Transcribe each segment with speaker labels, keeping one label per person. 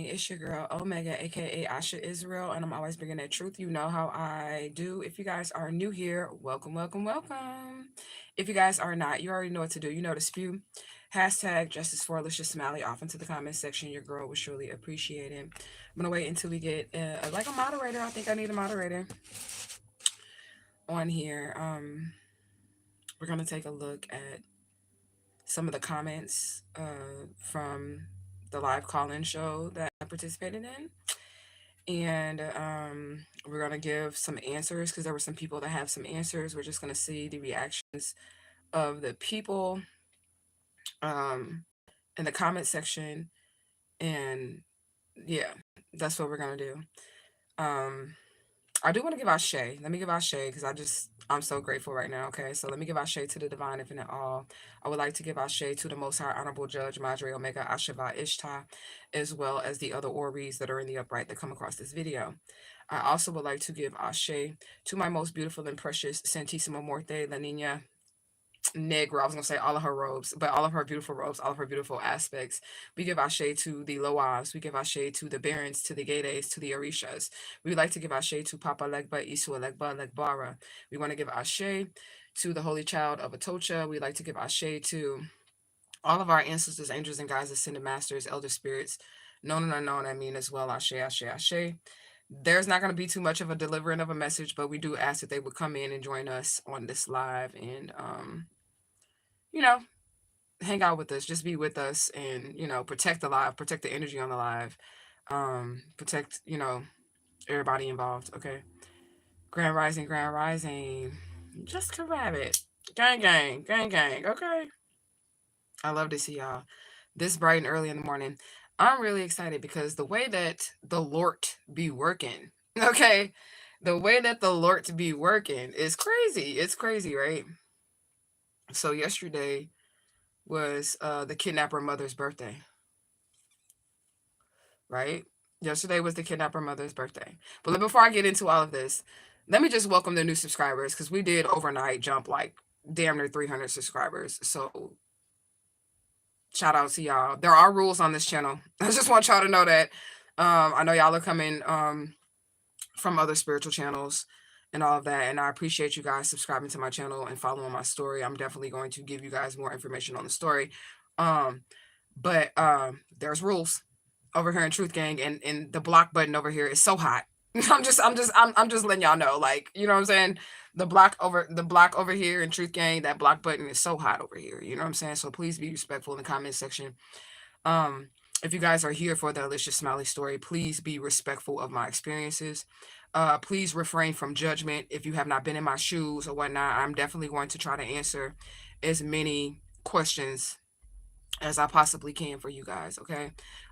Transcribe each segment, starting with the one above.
Speaker 1: It's your girl Omega, aka Asha Israel, and I'm always bringing that truth. You know how I do. If you guys are new here, welcome, welcome, welcome. If you guys are not, you already know what to do. You know to spew. Hashtag justice for Alicia Smiley off into the comment section. Your girl would surely appreciate it. I'm gonna wait until we get like a moderator. I think I need a moderator on here. We're gonna take a look at some of the comments from the live call-in show that I participated in. And we're going to give some answers because there were some people that have some answers. We're just going to see the reactions of the people um, in the comment section. And yeah, that's what we're going to do. Um, I do want to give out Shay. Let me give out Shay because I'm so grateful right now. Okay, so let me give out Shay to the divine infinite all. I would like to give out Shay to the most high honorable judge, Madre Omega Asheva Ishtar, as well as the other Oris that are in the upright that come across this video. I also would like to give Ashe to my most beautiful and precious Santissima Morte, La Nina Negra. I was going to say all of her robes, but all of her beautiful robes, all of her beautiful aspects. We give Ashe to the Loas. We give Ashe to the Barons, to the Gades, to the Orishas. We would like to give Ashe to Papa Legba, Isu Legba, Legbara. We want to give Ashe to the Holy Child of Atocha. We'd like to give Ashe to all of our ancestors, angels, and guides, ascended masters, elder spirits, known and unknown. I mean, as well, Ashe, Ashe, Ashe. There's not going to be too much of a delivering of a message, but we do ask that they would come in and join us on this live and, you know, hang out with us, just be with us and, protect the live, protect the energy on the live, protect, everybody involved. Okay. Grand Rising. Just to rabbit. Gang, gang, gang, gang. Okay. I love to see y'all this bright and early in the morning. I'm really excited because the way that the Lord be working, okay, the way that the Lord be working is crazy. It's crazy, right? So yesterday was the kidnapper mother's birthday, right? Yesterday was the kidnapper mother's birthday. But before I get into all of this, let me just welcome the new subscribers because we did overnight jump like damn near 300 subscribers. So shout out to y'all. There are rules on this channel. I just want y'all to know that. I know y'all are coming from other spiritual channels and all of that. And I appreciate you guys subscribing to my channel and following my story. I'm definitely going to give you guys more information on the story. But there's rules over here in Truth Gang, and the block button over here is so hot. I'm just letting y'all know, like, you know what I'm saying? The block over here in Truth Gang, that block button is so hot over here. You know what I'm saying? So please be respectful in the comment section. If you guys are here for the Alicia Smiley story, please be respectful of my experiences. Please refrain from judgment. If you have not been in my shoes or whatnot, I'm definitely going to try to answer as many questions as I possibly can for you guys. Okay.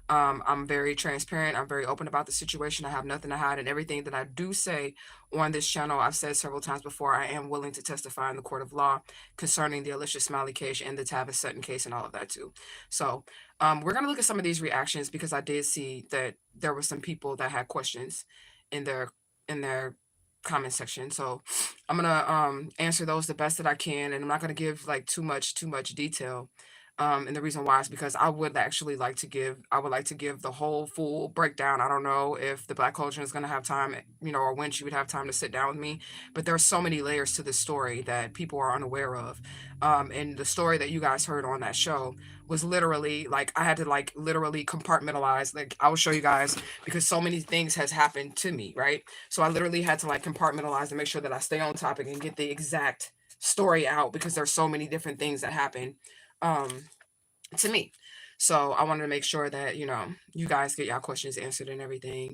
Speaker 1: I'm very transparent. I'm very open about the situation. I have nothing to hide, and everything that I do say on this channel, I've said several times before, I am willing to testify in the court of law concerning the Alicia Smiley case and the Tavis Sutton case and all of that too. So we're going to look at some of these reactions because I did see that there were some people that had questions in their comment section. So I'm going to answer those the best that I can, and I'm not going to give like too much detail. And the reason why is because I would like to give the whole full breakdown. I don't know if the Black Culture is going to have time, or when she would have time to sit down with me, but there's so many layers to this story that people are unaware of. And the story that you guys heard on that show was literally like, I had to like literally compartmentalize. Like, I will show you guys because so many things has happened to me, right? So I literally had to like compartmentalize and make sure that I stay on topic and get the exact story out because there's so many different things that happen to me. So I wanted to make sure that, you guys get y'all questions answered and everything,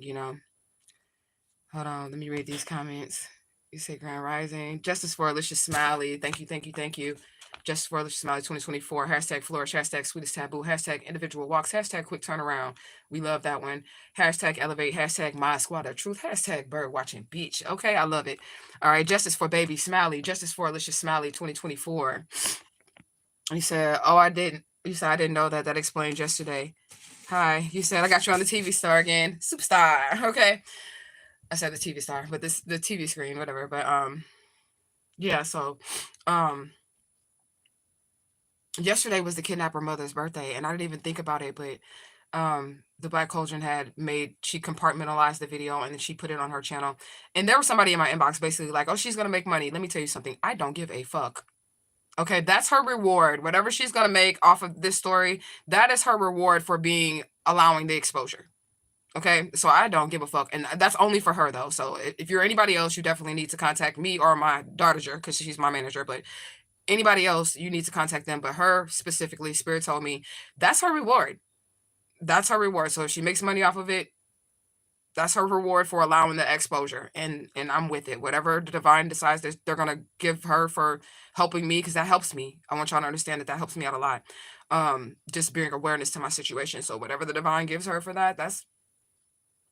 Speaker 1: Hold on, let me read these comments. You say Grand Rising. Justice for Alicia Smiley. Thank you. Justice for Alicia Smiley 2024. Hashtag flourish. Hashtag sweetest taboo. Hashtag individual walks. Hashtag quick turnaround. We love that one. Hashtag elevate. Hashtag my squad of truth. Hashtag bird watching beach. Okay, I love it. All right, Justice for Baby Smiley. Justice for Alicia Smiley 2024. He said, oh, I didn't. You said, I didn't know that. That explained yesterday. Hi. You said, I got you on the TV star again. Superstar. Okay. I said the TV star, but the TV screen, whatever. But, yeah, so, yesterday was the kidnapper mother's birthday, and I didn't even think about it, but, The Black Cauldron she compartmentalized the video and then she put it on her channel. And there was somebody in my inbox basically like, oh, she's going to make money. Let me tell you something. I don't give a fuck. Okay, that's her reward. Whatever she's going to make off of this story, that is her reward for allowing the exposure. Okay, so I don't give a fuck. And that's only for her though. So if you're anybody else, you definitely need to contact me or my daughter because she's my manager. But anybody else, you need to contact them. But her specifically, Spirit told me that's her reward. That's her reward. So if she makes money off of it, that's her reward for allowing the exposure. And I'm with it. Whatever the divine decides that they're going to give her for helping me, because that helps me. I want y'all to understand that helps me out a lot. Just bring awareness to my situation. So whatever the divine gives her for that, that's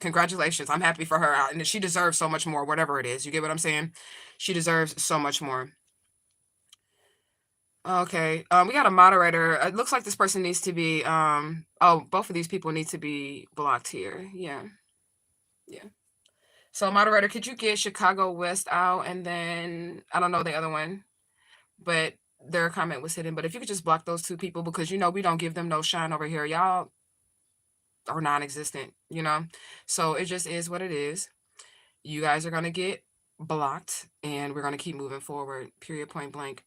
Speaker 1: congratulations. I'm happy for her. And she deserves so much more, whatever it is. You get what I'm saying? She deserves so much more. Okay. We got a moderator. It looks like this person needs to be, both of these people need to be blocked here. Yeah. Yeah. So moderator, could you get Chicago West out? And then, I don't know the other one, but their comment was hidden. But if you could just block those two people, because, we don't give them no shine over here. Y'all are non-existent, So it just is what it is. You guys are going to get blocked and we're going to keep moving forward, period, point blank.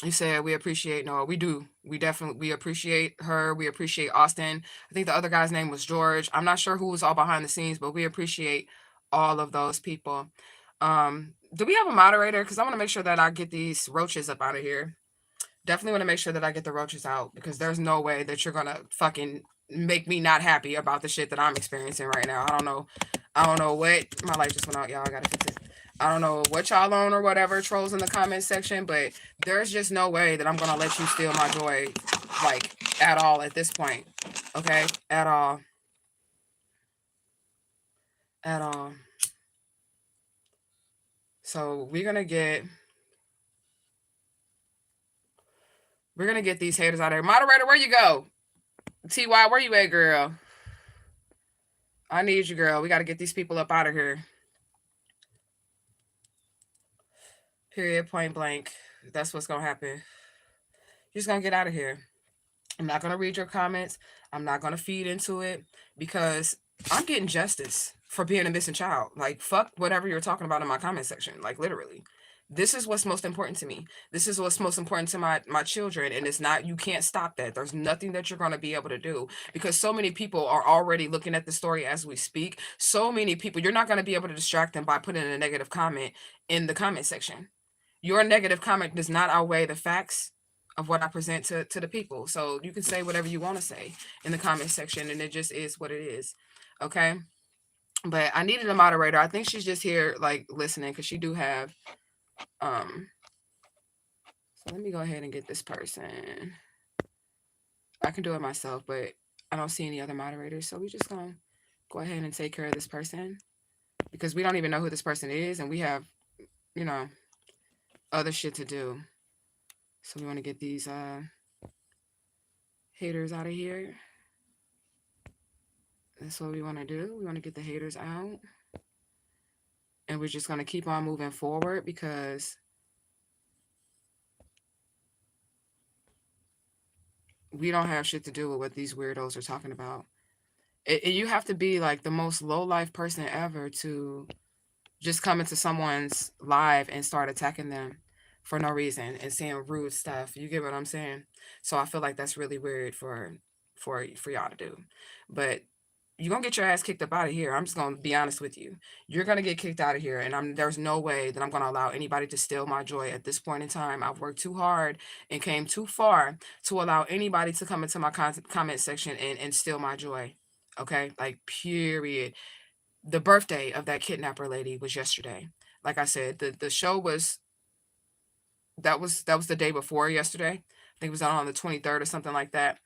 Speaker 1: You said we appreciate Noah. We do. We appreciate her. We appreciate Austin. I think the other guy's name was George. I'm not sure who was all behind the scenes, but we appreciate all of those people. Do we have a moderator? Because I want to make sure that I get these roaches up out of here. Definitely want to make sure that I get the roaches out, because there's no way that you're going to fucking make me not happy about the shit that I'm experiencing right now. I don't know what. My light just went out, y'all. I got to fix it. I don't know what y'all on or whatever, trolls in the comment section, but there's just no way that I'm going to let you steal my joy, like, at all at this point. Okay? At all. At all. So we're going to get these haters out of here. Moderator, where you go? TY, where you at, girl? I need you, girl. We got to get these people up out of here. Period, point blank. That's what's going to happen. You're just going to get out of here. I'm not going to read your comments. I'm not going to feed into it, because I'm getting justice for being a missing child. Like, fuck whatever you're talking about in my comment section. Like, literally. This is what's most important to me. This is what's most important to my children. And it's not, you can't stop that. There's nothing that you're going to be able to do, because so many people are already looking at the story as we speak. So many people, you're not going to be able to distract them by putting a negative comment in the comment section. Your negative comment does not outweigh the facts of what I present to the people. So you can say whatever you want to say in the comment section, and it just is what it is. Okay. But I needed a moderator. I think she's just here, like, listening, because she do have, so let me go ahead and get this person. I can do it myself, but I don't see any other moderators. So we just gonna go ahead and take care of this person, because we don't even know who this person is, and we have, other shit to do. So we want to get these haters out of here. That's what we want to do. We want to get the haters out. And we're just going to keep on moving forward, because we don't have shit to do with what these weirdos are talking about. You have to be like the most low-life person ever to just come into someone's live and start attacking them for no reason and saying rude stuff. You get what I'm saying? So I feel like that's really weird for y'all to do. But you're going to get your ass kicked up out of here. I'm just going to be honest with you. You're going to get kicked out of here. And there's no way that I'm going to allow anybody to steal my joy at this point in time. I've worked too hard and came too far to allow anybody to come into my comment section and steal my joy. Okay? Like, period. The birthday of that kidnapper lady was yesterday. Like I said, the show was, that was the day before yesterday. I think it was done on the 23rd or something like that,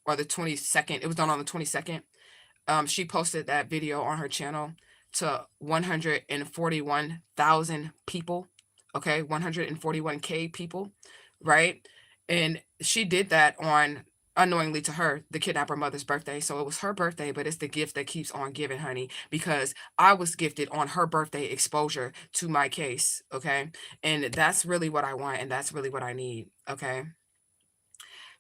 Speaker 1: or the 22nd. It was done on the 22nd. She posted that video on her channel to 141,000 people. Okay, 141K people, right? And she did that on, unknowingly to her, the kidnapper mother's birthday. So it was her birthday, but it's the gift that keeps on giving, honey, because I was gifted on her birthday exposure to my case. Okay, and that's really what I want, and that's really what I need. Okay.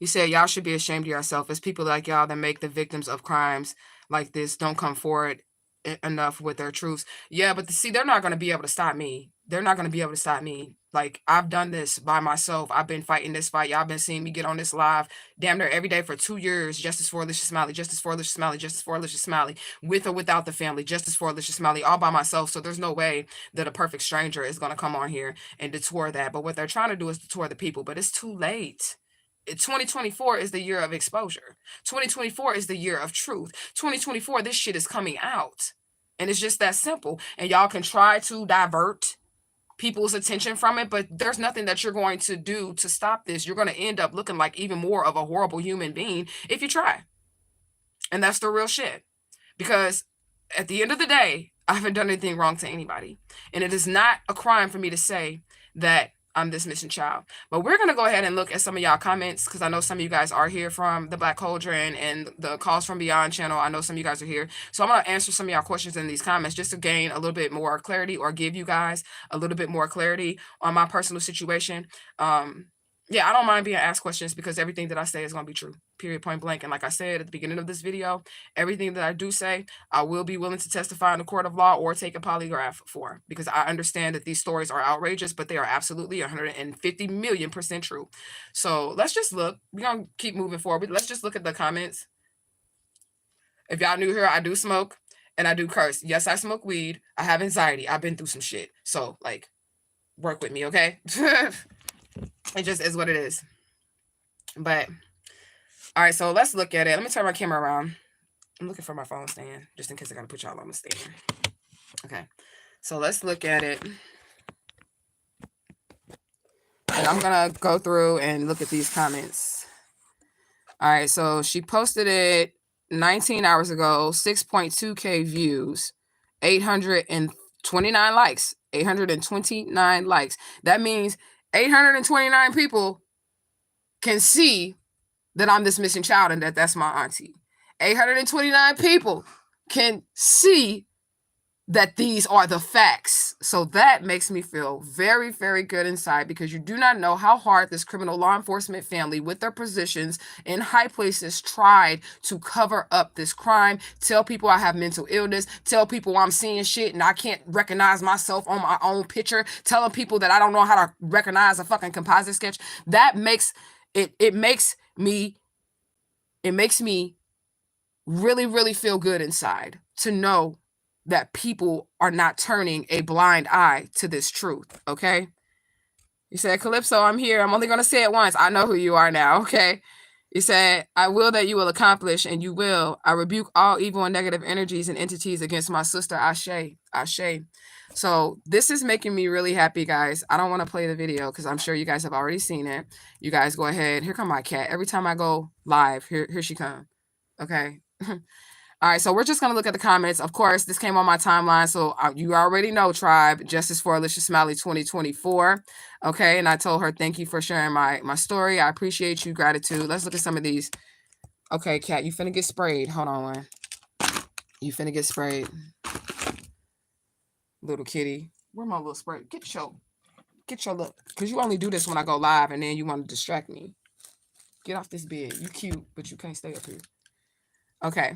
Speaker 1: He said, y'all should be ashamed of yourself. It's people like y'all that make the victims of crimes like this don't come forward enough with their truths. Yeah, but see, they're not going to be able to stop me. They're not going to be able to stop me. Like, I've done this by myself. I've been fighting this fight. Y'all been seeing me get on this live damn near every day for 2 years. Justice for Alicia Smiley, justice for Alicia Smiley, justice for Alicia Smiley, with or without the family, justice for Alicia Smiley, all by myself. So there's no way that a perfect stranger is going to come on here and detour that. But what they're trying to do is detour the people, but it's too late. 2024 is the year of exposure. 2024 is the year of truth. 2024, this shit is coming out. And it's just that simple. And y'all can try to divert people's attention from it, but there's nothing that you're going to do to stop this. You're going to end up looking like even more of a horrible human being if you try. And that's the real shit. Because at the end of the day, I haven't done anything wrong to anybody. And it is not a crime for me to say that I'm this missing child. But we're going to go ahead and look at some of y'all comments, because I know some of you guys are here from the Black Cauldron and the Calls from Beyond channel. I know some of you guys are here. So I'm going to answer some of y'all questions in these comments just to gain a little bit more clarity, or give you guys a little bit more clarity on my personal situation. Yeah, I don't mind being asked questions, because everything that I say is going to be true, period, point blank. And like I said at the beginning of this video, everything that I do say, I will be willing to testify in the court of law or take a polygraph for, because I understand that these stories are outrageous, but they are absolutely 150 million% true. So let's just look. We're going to keep moving forward. Let's just look at the comments. If y'all new here, I do smoke and I do curse. Yes, I smoke weed. I have anxiety. I've been through some shit. So, like, work with me, okay? It just is what it is. But, all right, so let's look at it. Let me turn my camera around. I'm looking for my phone stand, just in case I got to put y'all on the stand. Okay, so let's look at it. And I'm going to go through and look at these comments. All right, so she posted it 19 hours ago, 6.2K views, 829 likes, 829 likes. That means 829 people can see that I'm this missing child and that that's my auntie. 829 people can see that these are the facts. So that makes me feel very, very good inside, because you do not know how hard this criminal law enforcement family with their positions in high places tried to cover up this crime, tell people I have mental illness, tell people I'm seeing shit and I can't recognize myself on my own picture, telling people that I don't know how to recognize a fucking composite sketch. That makes it makes me really, really feel good inside to know that people are not turning a blind eye to this truth, okay? You said, Calypso, I'm here. I'm only going to say it once. I know who you are now, okay? You said, I will that you will accomplish, and you will. I rebuke all evil and negative energies and entities against my sister, Ashe. Ashe. So this is making me really happy, guys. I don't want to play the video because I'm sure you guys have already seen it. You guys go ahead. Here come my cat. Every time I go live, here she come. Okay? All right, so we're just going to look at the comments. Of course, this came on my timeline, so you already know, tribe, Justice for Alicia Smiley 2024. Okay, and I told her, thank you for sharing my story. I appreciate you. Gratitude. Let's look at some of these. Okay, cat, you finna get sprayed. Hold on one. You finna get sprayed. Little kitty. Where my little spray? Get your look. Because you only do this when I go live, and then you want to distract me. Get off this bed. You cute, but you can't stay up here. Okay.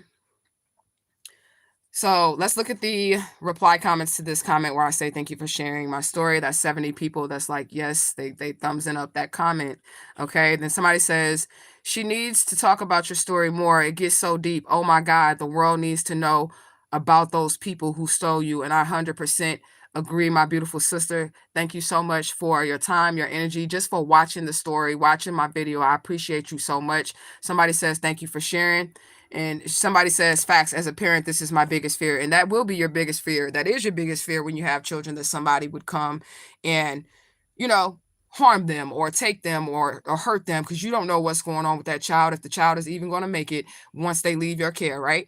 Speaker 1: So let's look at the reply comments to this comment where I say, thank you for sharing my story. That's 70 people. That's like, yes, they thumbsing up that comment. Okay. Then somebody says, she needs to talk about your story more. It gets so deep. Oh my God. The world needs to know about those people who stole you. And I 100% agree, my beautiful sister. Thank you so much for your time, your energy, just for watching the story, watching my video. I appreciate you so much. Somebody says, thank you for sharing. And somebody says, facts, as a parent, this is my biggest fear. And that will be your biggest fear. That is your biggest fear when you have children, that somebody would come and, you know, harm them or take them or hurt them, because you don't know what's going on with that child, if the child is even going to make it once they leave your care, right?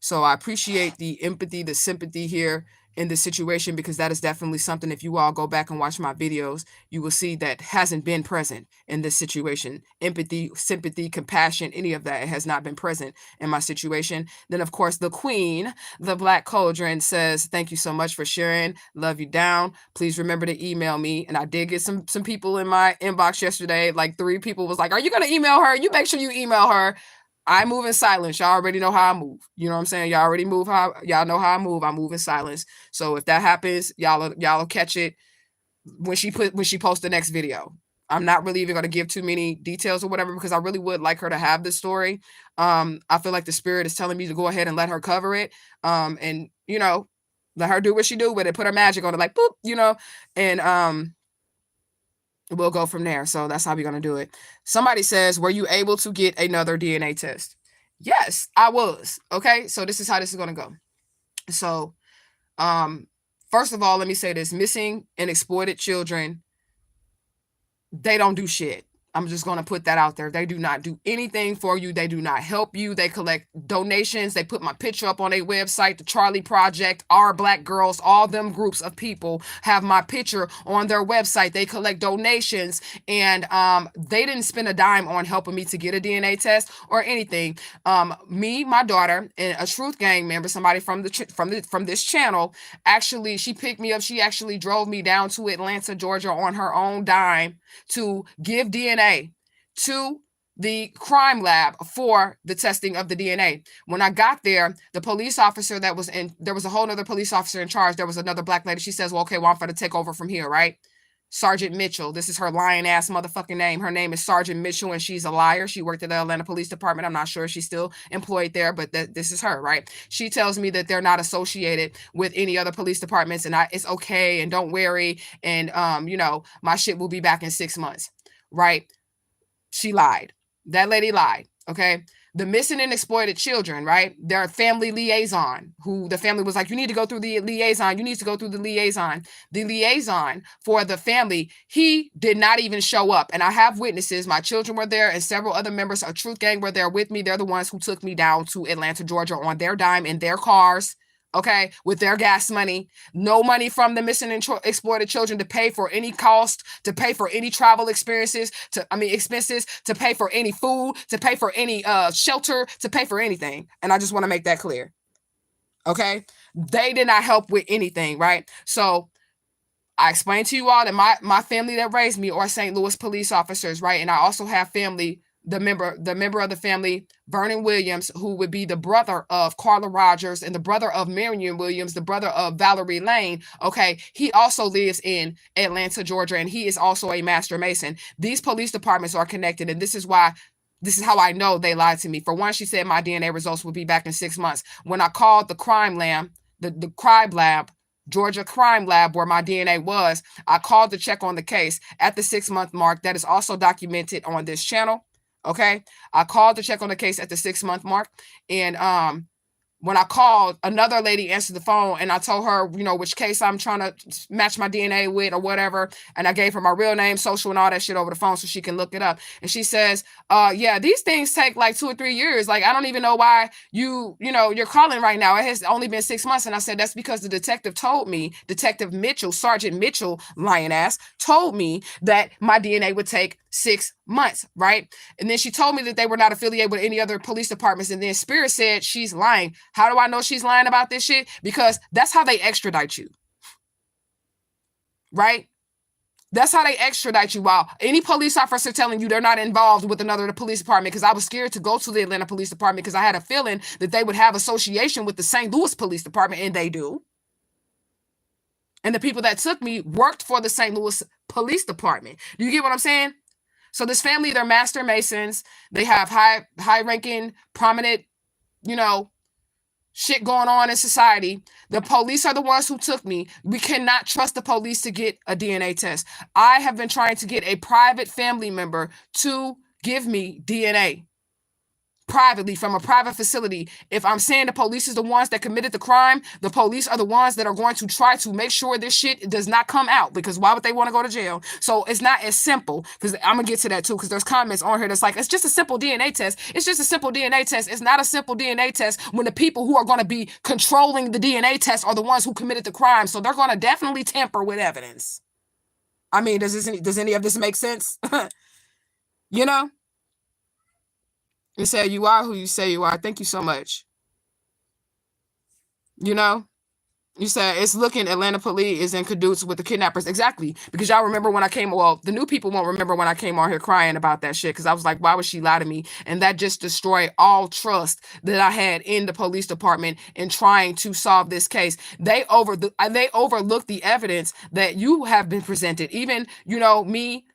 Speaker 1: So I appreciate the empathy, the sympathy here. in this situation, because that is definitely something, if you all go back and watch my videos, you will see that hasn't been present in this situation. Empathy, sympathy, compassion, any of that has not been present in my situation. Then, of course, the queen, the Black Cauldron, says, thank you so much for sharing. Love you down. Please remember to email me. And I did get some people in my inbox yesterday. Like 3 people was like, are you going to email her? You make sure you email her. I move in silence. Y'all already know how I move. You know what I'm saying? Y'all already move how y'all know how I move. I move in silence. So if that happens, y'all will catch it when she posts the next video. I'm not really even going to give too many details or whatever, because I really would like her to have this story. I feel like the spirit is telling me to go ahead and let her cover it. And you know, let her do what she do with it, put her magic on it, like boop, you know, and we'll go from there. So that's how we're going to do it. Somebody says, were you able to get another DNA test? Yes, I was. Okay. So this is how this is going to go. So, first of all, let me say this: missing and exploited children, they don't do shit. I'm just going to put that out there. They do not do anything for you. They do not help you. They collect donations. They put my picture up on their website. The Charlie Project, Our Black Girls, all them groups of people have my picture on their website. They collect donations, and they didn't spend a dime on helping me to get a DNA test or anything. Me, my daughter, and a Truth Gang member, somebody from this channel, actually, she picked me up. She actually drove me down to Atlanta, Georgia on her own dime to give DNA to the crime lab for the testing of the DNA. When I got there, the police officer that was in, there was a whole other police officer in charge. There was another Black lady. She says, well, okay, well, I'm going to take over from here, right? Sergeant Mitchell. This is her lying ass motherfucking name. Her name is Sergeant Mitchell, and she's a liar. She worked at the Atlanta Police Department. I'm not sure if she's still employed there, but this is her, right? She tells me that they're not associated with any other police departments, and it's okay, and don't worry, and you know, my shit will be back in 6 months, right? She lied. That lady lied. Okay. The missing and exploited children, right? Their family liaison, who the family was like, you need to go through the liaison. You need to go through the liaison. The liaison for the family, he did not even show up. And I have witnesses. My children were there, and several other members of Truth Gang were there with me. They're the ones who took me down to Atlanta, Georgia on their dime in their cars. Okay, with their gas money, no money from the missing and exploited children to pay for any cost, to pay for any travel expenses, expenses, to pay for any food, to pay for any shelter, to pay for anything. And I just want to make that clear. Okay, they did not help with anything, right? So I explained to you all that my family that raised me are St. Louis police officers, right? And I also have family. The member of the family, Vernon Williams, who would be the brother of Carla Rogers and the brother of Marion Williams, the brother of Valerie Lane. Okay, he also lives in Atlanta, Georgia, and he is also a master mason. These police departments are connected, and this is how I know they lied to me. For one, she said my DNA results will be back in 6 months. When I called the crime lab, the crime lab, Georgia Crime Lab, where my DNA was, I called to check on the case at the 6-month mark. That is also documented on this channel. Okay, I called to check on the case at the 6-month mark, and when I called, another lady answered the phone, and I told her, you know, which case I'm trying to match my DNA with or whatever, and I gave her my real name, social, and all that shit over the phone so she can look it up. And she says, yeah, these things take like 2 or 3 years. Like, I don't even know why you're calling right now. It has only been 6 months. And I said, that's because the detective told me, Detective Mitchell, Sergeant Mitchell, lion ass, told me that my DNA would take 6 months, right? And then she told me that they were not affiliated with any other police departments. And then Spirit said she's lying. How do I know she's lying about this shit? Because that's how they extradite you, right? That's how they extradite you. While any police officer telling you they're not involved with another police department, because I was scared to go to the Atlanta Police Department because I had a feeling that they would have association with the St. Louis Police Department, and they do. And the people that took me worked for the St. Louis Police Department. Do you get what I'm saying? So this family, they're master masons. They have high-ranking, prominent, shit going on in society. The police are the ones who took me. We cannot trust the police to get a DNA test. I have been trying to get a private family member to give me DNA. privately from a private facility. If I'm saying the police is the ones that committed the crime, the police are the ones that are going to try to make sure this shit does not come out, because why would they want to go to jail? So it's not as simple, because I'm gonna get to that too, because there's comments on here that's like, it's just a simple DNA test. It's just a simple DNA test. It's not a simple DNA test when the people who are going to be controlling the DNA test are the ones who committed the crime. So they're going to definitely tamper with evidence. I mean, does any of this make sense? You know? You say you are who you say you are. Thank you so much. You know? You said it's looking Atlanta police is in cahoots with the kidnappers. Exactly. Because y'all remember when I came, well, the new people won't remember when I came on here crying about that shit. Because I was like, why would she lie to me? And that just destroyed all trust that I had in the police department in trying to solve this case. They overlooked the evidence that you have been presented. Even, you know, me,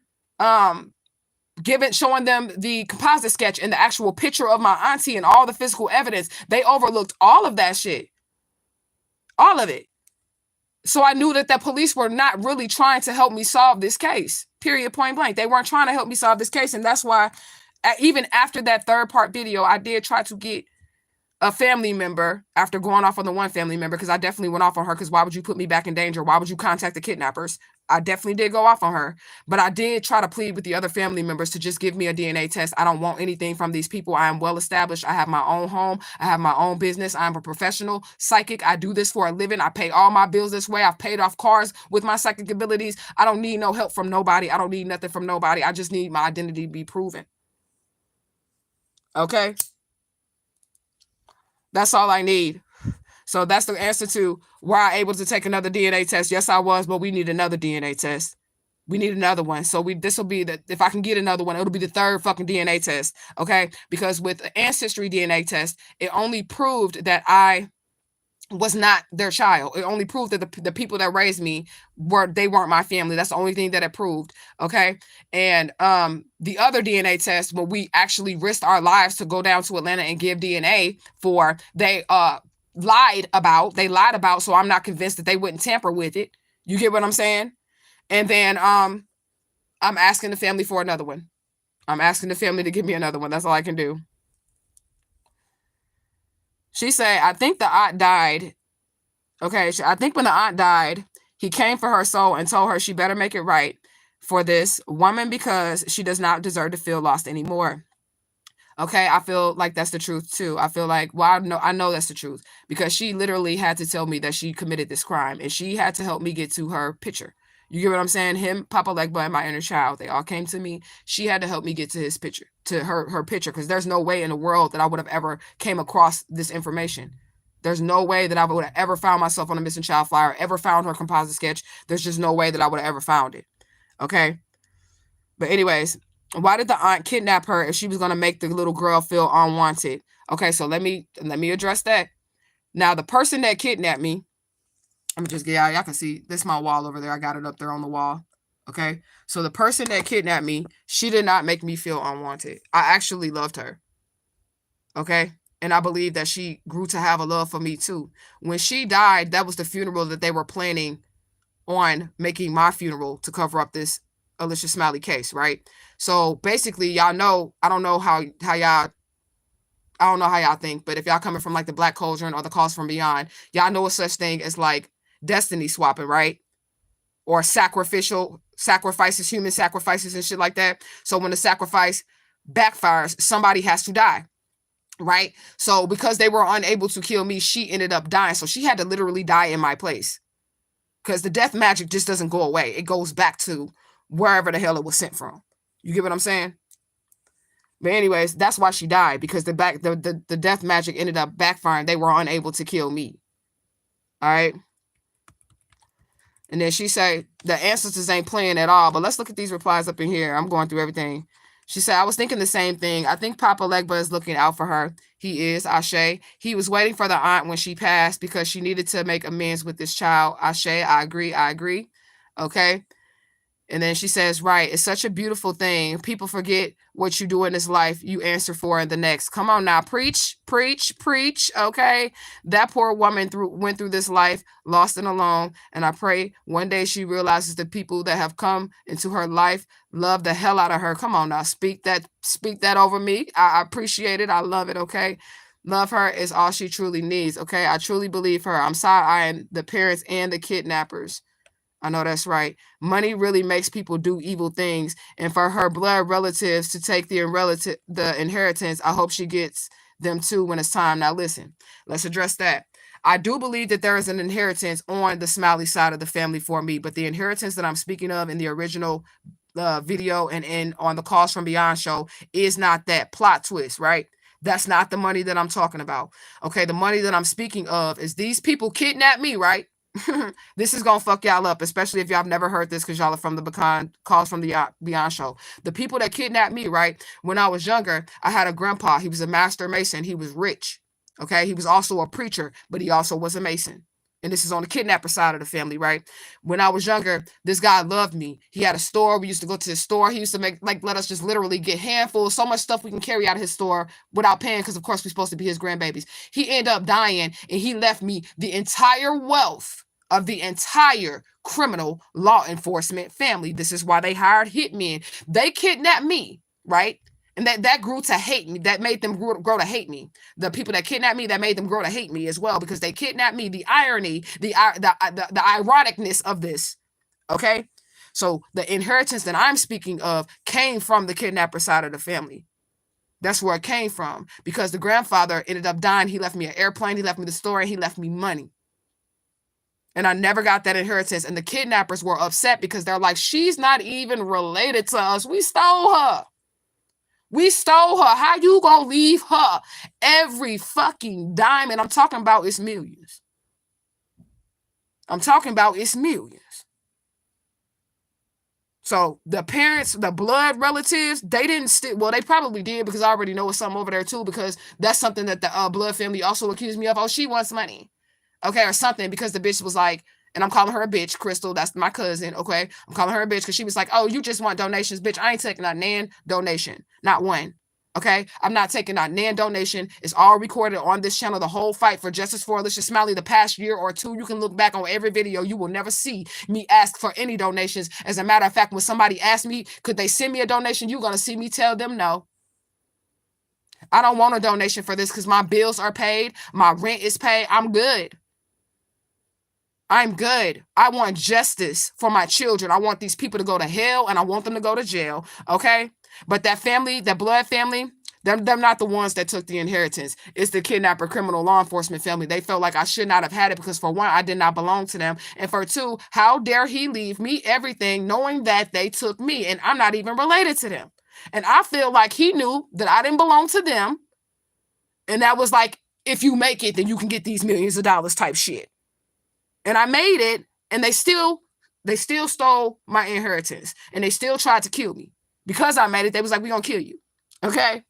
Speaker 1: showing them the composite sketch and the actual picture of my auntie and all the physical evidence. They overlooked all of that shit. All of it. So I knew that the police were not really trying to help me solve this case. Period, point blank. They weren't trying to help me solve this case. And that's why even after that third part video, I did try to get a family member after going off on the one family member, because I definitely went off on her, because why would you put me back in danger? Why would you contact the kidnappers? I definitely did go off on her, but I did try to plead with the other family members to just give me a DNA test. I don't want anything from these people. I am well established. I have my own home. I have my own business. I'm a professional psychic. I do this for a living. I pay all my bills this way. I've paid off cars with my psychic abilities. I don't need no help from nobody. I don't need nothing from nobody. I just need my identity to be proven. Okay? That's all I need. So that's the answer to why I'm able to take another DNA test. Yes, I was, but we need another DNA test. We need another one. So this will be that if I can get another one, it'll be the third fucking DNA test. Okay? Because with the ancestry DNA test, it only proved that I was not their child. It only proved that the people that raised me weren't my family. That's the only thing that it proved. Okay. And the other DNA test, when we actually risked our lives to go down to Atlanta and give DNA for, they lied about, so I'm not convinced that they wouldn't tamper with it. You get what I'm saying? And then I'm asking the family for another one. I'm asking the family to give me another one. That's all I can do. She said, I think the aunt died. Okay, I think when the aunt died, he came for her soul and told her she better make it right for this woman because she does not deserve to feel lost anymore. Okay, I feel like that's the truth too. I feel like, well, I know that's the truth, because she literally had to tell me that she committed this crime, and she had to help me get to her picture. You get what I'm saying? Him, Papa Legba, and my inner child, they all came to me. She had to help me get to his picture, to her picture, because there's no way in the world that I would have ever came across this information. There's no way that I would have ever found myself on a missing child flyer, ever found her composite sketch. There's just no way that I would have ever found it. Okay? But anyways, why did the aunt kidnap her if she was going to make the little girl feel unwanted? Okay, so let me address that. Now, the person that kidnapped me, let me just get out. Y'all can see this is my wall over there. I got it up there on the wall. Okay. So the person that kidnapped me, she did not make me feel unwanted. I actually loved her. Okay. And I believe that she grew to have a love for me too. When she died, that was the funeral that they were planning on making my funeral to cover up this Alicia Smiley case, right? So basically, y'all know, I don't know how y'all think, but if y'all coming from like the Black Cauldron or the Cause from Beyond, y'all know a such thing as like destiny swapping, right? Or sacrifices, human sacrifices and shit like that. So when the sacrifice backfires, somebody has to die, right? So because they were unable to kill me, she ended up dying. So she had to literally die in my place, because the death magic just doesn't go away. It goes back to wherever the hell it was sent from. You get what I'm saying? But anyways, that's why she died, because the death magic ended up backfiring. They were unable to kill me. All right. And then she said, the ancestors ain't playing at all. But let's look at these replies up in here. I'm going through everything. She said, I was thinking the same thing. I think Papa Legba is looking out for her. He is, Ashe. He was waiting for the aunt when she passed because she needed to make amends with this child. Ashe, I agree. Okay. And then she says, right, it's such a beautiful thing. People forget what you do in this life, you answer for in the next. Come on now, preach, preach, preach. Okay. That poor woman went through this life lost and alone. And I pray one day she realizes the people that have come into her life love the hell out of her. Come on now, speak that over me. I appreciate it. I love it. Okay. Love her is all she truly needs. Okay. I truly believe her. I'm side-eyeing the parents and the kidnappers. I know that's right. Money really makes people do evil things. And for her blood relatives to take the inheritance, I hope she gets them too when it's time. Now, listen, let's address that. I do believe that there is an inheritance on the Smiley side of the family for me, but the inheritance that I'm speaking of in the original video and in on the Calls from Beyond show is not that plot twist, right? That's not the money that I'm talking about. Okay, the money that I'm speaking of is these people kidnap me, right? This is gonna fuck y'all up, especially if y'all have never heard this because y'all are from the Calls from the Beyond show. The people that kidnapped me, right? When I was younger, I had a grandpa. He was a master mason. He was rich. Okay, he was also a preacher, but he also was a mason. And this is on the kidnapper side of the family, right? When I was younger, this guy loved me. He had a store. We used to go to his store. He used to let us just literally get handfuls, so much stuff we can carry out of his store without paying, because of course we're supposed to be his grandbabies. He ended up dying, and he left me the entire wealth of the entire criminal law enforcement family. This is why they hired hitmen. They kidnapped me, right? And that grew to hate me. That made them grow to hate me. The people that kidnapped me, that made them grow to hate me as well, because they kidnapped me. The irony, the ironicness of this. Okay, so the inheritance that I'm speaking of came from the kidnapper side of the family. That's where it came from, because the grandfather ended up dying. He left me an airplane. He left me the store. And he left me money. And I never got that inheritance. And the kidnappers were upset because they're like, she's not even related to us. We stole her. We stole her. How you gonna leave her every fucking dime? And I'm talking about it's millions. I'm talking about it's millions. So the parents, the blood relatives, they didn't stick. Well, they probably did, because I already know it's something over there too, because that's something that the blood family also accused me of. Oh, she wants money. Okay, or something, because the bitch was like, and I'm calling her a bitch, Crystal, that's my cousin, okay? I'm calling her a bitch because she was like, oh, you just want donations. Bitch, I ain't taking a nan donation. Not one. Okay? I'm not taking a nan donation. It's all recorded on this channel, the whole fight for justice for Alicia Smiley the past year or two. You can look back on every video. You will never see me ask for any donations. As a matter of fact, when somebody asks me, could they send me a donation, you're going to see me tell them no. I don't want a donation for this because my bills are paid. My rent is paid. I'm good. I'm good. I want justice for my children. I want these people to go to hell, and I want them to go to jail. Okay? But that family, that blood family, they're not the ones that took the inheritance. It's the kidnapper criminal law enforcement family. They felt like I should not have had it because, for one, I did not belong to them. And for two, how dare he leave me everything knowing that they took me and I'm not even related to them. And I feel like he knew that I didn't belong to them. And that was like, if you make it, then you can get these millions of dollars type shit. And I made it, and they still stole my inheritance, and they still tried to kill me. Because I made it, they was like, we're gonna kill you. Okay?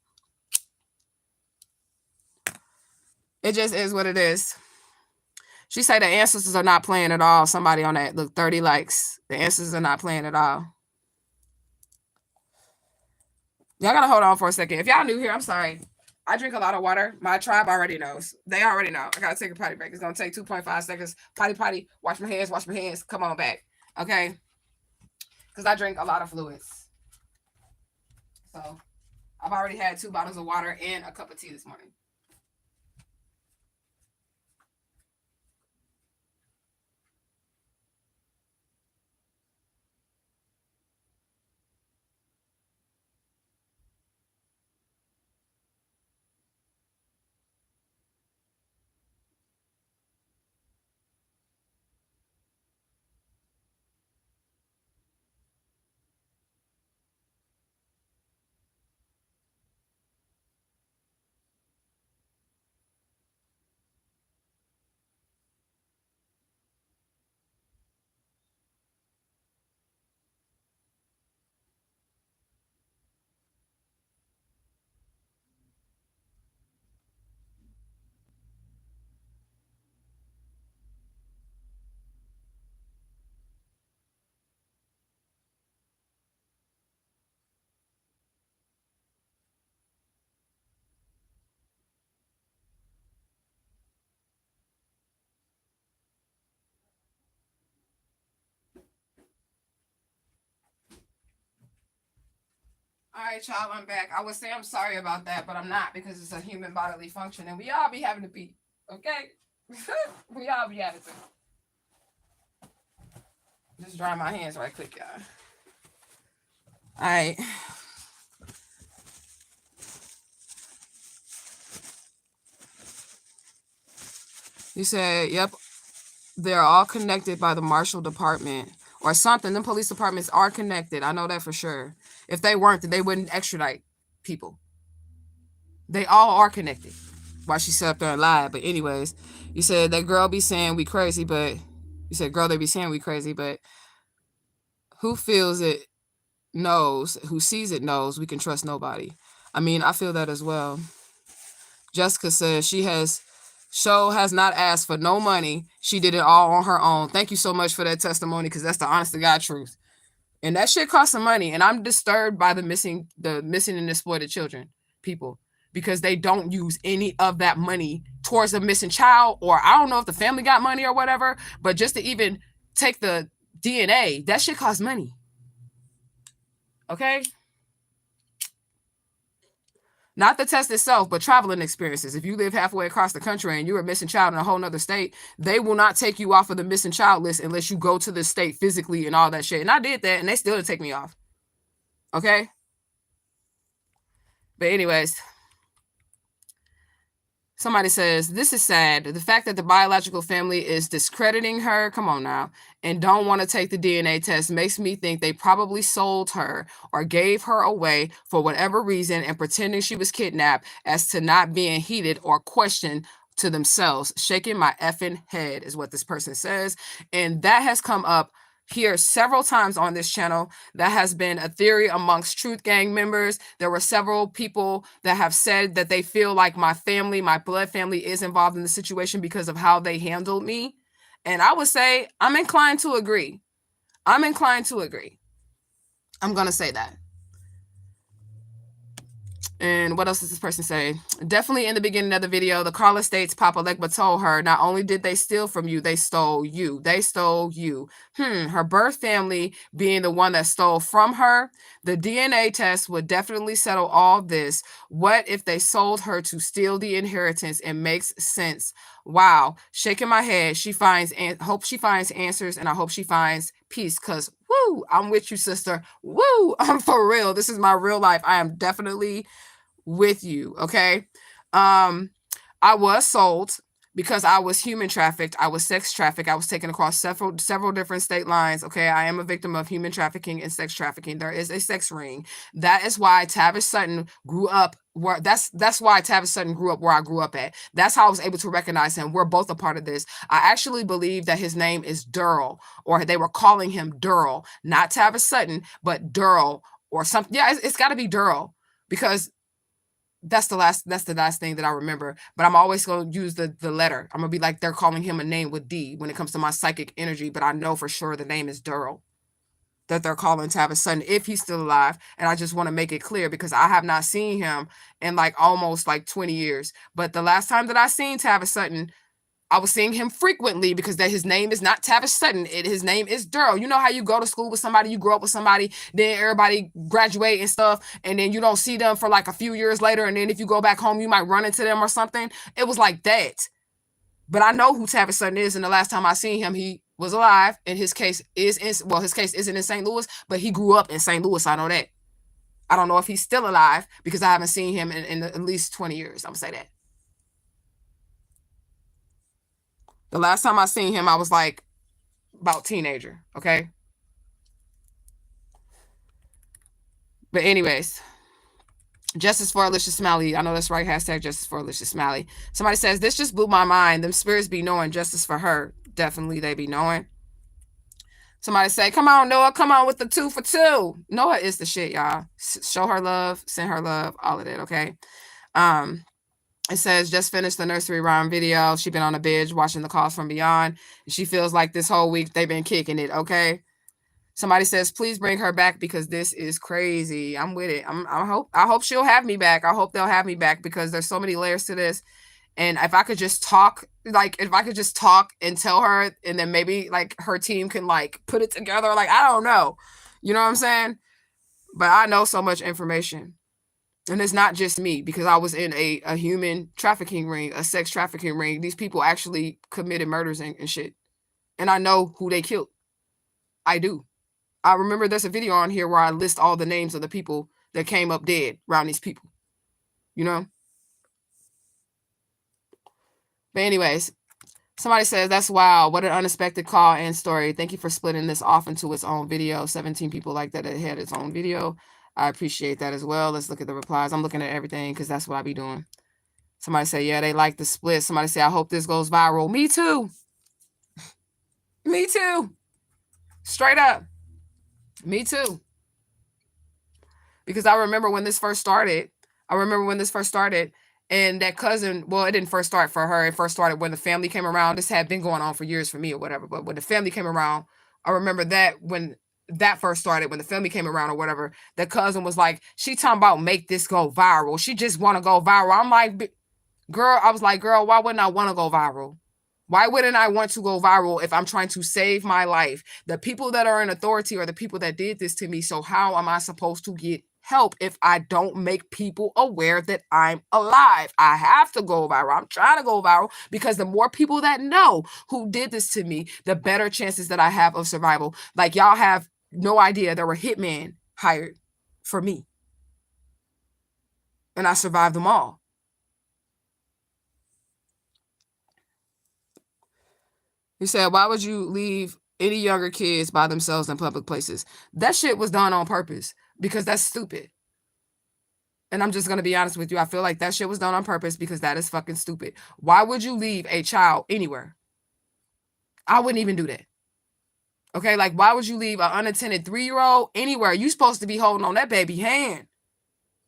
Speaker 1: It just is what it is. She said the ancestors are not playing at all. Somebody on that, look, 30 likes. The ancestors are not playing at all. Y'all gotta hold on for a second. If y'all new here, I'm sorry. I drink a lot of water. My tribe already knows. They already know. I gotta take a potty break. It's gonna take 2.5 seconds. Potty. Wash my hands. Come on back. Okay? Because I drink a lot of fluids. So I've already had 2 bottles of water and a cup of tea this morning. All right, y'all, I'm back. I would say I'm sorry about that, but I'm not, because it's a human bodily function and we all be having to pee. Okay? We all be having to. Just dry my hands right quick, y'all. All right. You said, yep, they're all connected by the marshal department or something. Them police departments are connected. I know that for sure. If they weren't, then they wouldn't extradite people. They all are connected. Why she sat up there and lied. But anyways, you said that girl be saying we crazy, but you said girl, they be saying we crazy, but who feels it knows, who sees it knows we can trust nobody. I mean, I feel that as well. Jessica says she has not asked for no money. She did it all on her own. Thank you so much for that testimony, because that's the honest to God truth. And that shit costs some money. And I'm disturbed by the missing and exploited children, people, because they don't use any of that money towards a missing child, or I don't know if the family got money or whatever, but just to even take the DNA, that shit costs money. Okay? Not the test itself, but traveling experiences. If you live halfway across the country and you're a missing child in a whole nother state, they will not take you off of the missing child list unless you go to the state physically and all that shit. And I did that, and they still didn't take me off. Okay? But anyways, somebody says, this is sad. The fact that the biological family is discrediting her, come on now, and don't want to take the DNA test makes me think they probably sold her or gave her away for whatever reason and pretending she was kidnapped as to not being heated or questioned to themselves. Shaking my effing head is what this person says. And that has come up here several times on this channel. That has been a theory amongst Truth Gang members. There were several people that have said that they feel like my family, my blood family, is involved in the situation because of how they handled me. And I would say I'm inclined to agree. I'm inclined to agree. I'm going to say that. And what else does this person say? Definitely in the beginning of the video, the caller states Papa Legba told her, not only did they steal from you, they stole you. They stole you. Her birth family being the one that stole from her. The DNA test would definitely settle all this. What if they sold her to steal the inheritance? It makes sense. Wow. Shaking my head. Hope she finds answers, and I hope she finds peace, because woo, I'm with you, sister. Woo, I'm for real. This is my real life. I am definitely with you. Okay. I was sold because I was human trafficked. I was sex trafficked. I was taken across several different state lines. Okay. I am a victim of human trafficking and sex trafficking. There is a sex ring. That is why Tavish Sutton grew up where that's why Tavish Sutton grew up where I grew up at. That's how I was able to recognize him. We're both a part of this. I actually believe that his name is Durrell, or they were calling him Durrell, not Tavish Sutton, but Durrell or something. Yeah, it's got to be Durrell, because that's the last thing that I remember. But I'm always going to use the letter. I'm going to be like, they're calling him a name with D when it comes to my psychic energy, but I know for sure the name is Durrell that they're calling Tavish Sutton, if he's still alive. And I just want to make it clear, because I have not seen him in like almost like 20 years. But the last time that I seen Tavish Sutton, I was seeing him frequently, because his name is not Tavish Sutton. His name is Durrell. You know how you go to school with somebody, you grow up with somebody, then everybody graduate and stuff, and then you don't see them for like a few years later, and then if you go back home, you might run into them or something. It was like that. But I know who Tavish Sutton is, and the last time I seen him, he was alive, and his case isn't in St. Louis, but he grew up in St. Louis. I know that. I don't know if he's still alive, because I haven't seen him in at least 20 years. I'm gonna say that. The last time I seen him, I was like about teenager, okay? But anyways, justice for Alicia Smiley. I know that's right. Hashtag justice for Alicia Smiley. Somebody says, this just blew my mind. Them spirits be knowing justice for her. Definitely they be knowing. Somebody say, come on, Noah. Come on with the 2 for 2. Noah is the shit, y'all. Show her love. Send her love. All of that, okay? It says, just finished the nursery rhyme video. She been on a binge watching The Calls from Beyond. She feels like this whole week they've been kicking it, okay? Somebody says, please bring her back, because this is crazy. I'm with it. I hope she'll have me back. I hope they'll have me back, because there's so many layers to this. And if I could just talk, and tell her, and then maybe like her team can like put it together. Like, I don't know. You know what I'm saying? But I know so much information. And it's not just me, because I was in a human trafficking ring, a sex trafficking ring. These people actually committed murders and shit. And I know who they killed. I do. I remember there's a video on here where I list all the names of the people that came up dead around these people. You know? But anyways, somebody says, that's wow. What an unexpected call and story. Thank you for splitting this off into its own video. 17 people like that it had its own video. I appreciate that as well. Let's look at the replies. I'm looking at everything because that's what I be doing. Somebody say, yeah, they like the split. Somebody say, I hope this goes viral. Me too. Me too. Straight up. Me too. Because I remember when this first started. And that cousin, well, it didn't first start for her. It first started when the family came around. This had been going on for years for me or whatever. But when the family came around, I remember that when that first started, when the family came around or whatever, the cousin was like, she talking about make this go viral. She just want to go viral. I'm like, girl, I was like, girl, why wouldn't I want to go viral? Why wouldn't I want to go viral if I'm trying to save my life? The people that are in authority are the people that did this to me. So how am I supposed to get help if I don't make people aware that I'm alive? I have to go viral. I'm trying to go viral because the more people that know who did this to me, the better chances that I have of survival. Like, y'all have no idea there were hitmen hired for me. And I survived them all. He said, why would you leave any younger kids by themselves in public places? That shit was done on purpose because that's stupid. And I'm just going to be honest with you. I feel like that shit was done on purpose because that is fucking stupid. Why would you leave a child anywhere? I wouldn't even do that. Okay, like, why would you leave an unattended 3-year-old anywhere? You supposed to be holding on that baby hand.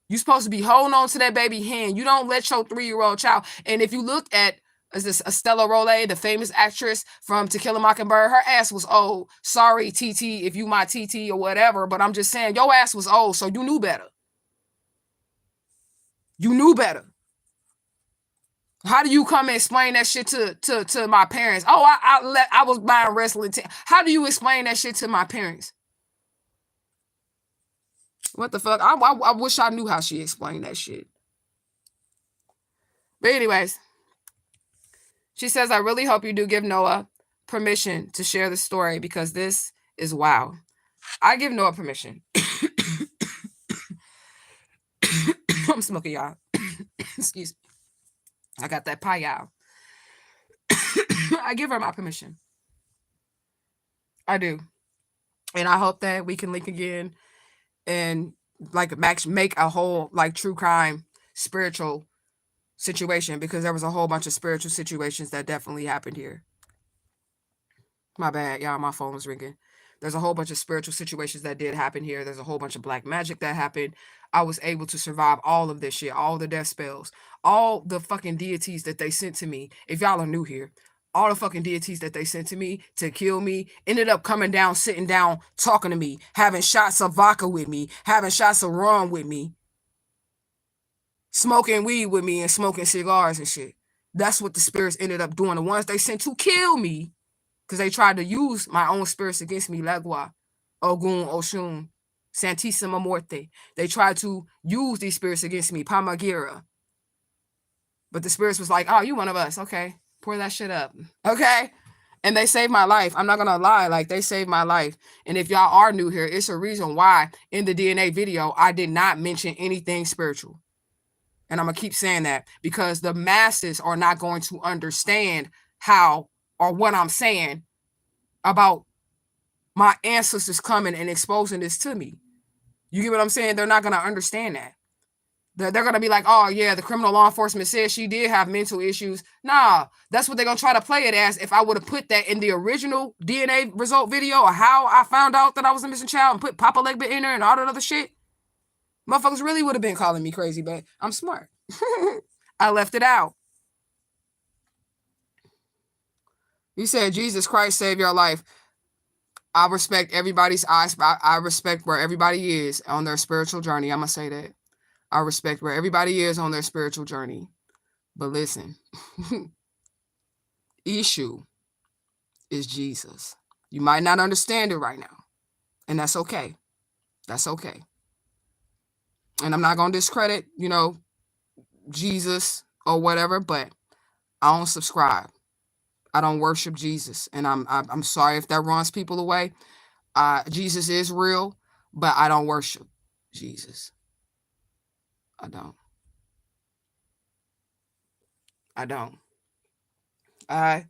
Speaker 1: You supposed to be holding on to that baby hand. You don't let your 3-year-old child. And if you look at Estella Rollet, the famous actress from To Kill a Mockingbird, her ass was old. Sorry, TT, if you my TT or whatever, but I'm just saying, your ass was old, so you knew better. You knew better. How do you come and explain that shit to my parents? Oh, I was buying wrestling. How do you explain that shit to my parents? What the fuck? I wish I knew how she explained that shit. But anyways, she says, I really hope you do give Noah permission to share the story because this is wow. I give Noah permission. I'm smoking, y'all. Excuse me. I got that pie, y'all. I give her my permission. I do. And I hope that we can link again and like make a whole like true crime spiritual situation, because there was a whole bunch of spiritual situations that definitely happened here. My bad, y'all. My phone was ringing. There's a whole bunch of spiritual situations that did happen here. There's a whole bunch of black magic that happened. I was able to survive all of this shit, all the death spells, all the fucking deities that they sent to me. If y'all are new here, all the fucking deities that they sent to me to kill me ended up coming down, sitting down, talking to me, having shots of vodka with me, having shots of rum with me, smoking weed with me, and smoking cigars and shit. That's what the spirits ended up doing. The ones they sent to kill me, because they tried to use my own spirits against me, Legua, Ogun, Oshun, Santissima Morte. They tried to use these spirits against me, Pamagira. But the spirits was like, oh, you one of us. Okay, pour that shit up. Okay? And they saved my life. I'm not going to lie. Like, they saved my life. And if y'all are new here, it's a reason why in the DNA video, I did not mention anything spiritual. And I'm going to keep saying that because the masses are not going to understand how or what I'm saying about my ancestors coming and exposing this to me. You get what I'm saying? They're not going to understand that. They're going to be like, oh, yeah, the criminal law enforcement said she did have mental issues. Nah, that's what they're going to try to play it as. If I would have put that in the original DNA result video or how I found out that I was a missing child and put Papa Legba in there and all that other shit, motherfuckers really would have been calling me crazy, but I'm smart. I left it out. You said, Jesus Christ saved your life. I respect everybody's eyes. I respect where everybody is on their spiritual journey. I'm going to say that. I respect where everybody is on their spiritual journey. But listen, issue is Jesus. You might not understand it right now. And that's okay. That's okay. And I'm not going to discredit, you know, Jesus or whatever, but I don't subscribe. I don't worship Jesus. And I'm sorry if that runs people away. Jesus is real, but I don't worship Jesus. I don't. I don't. I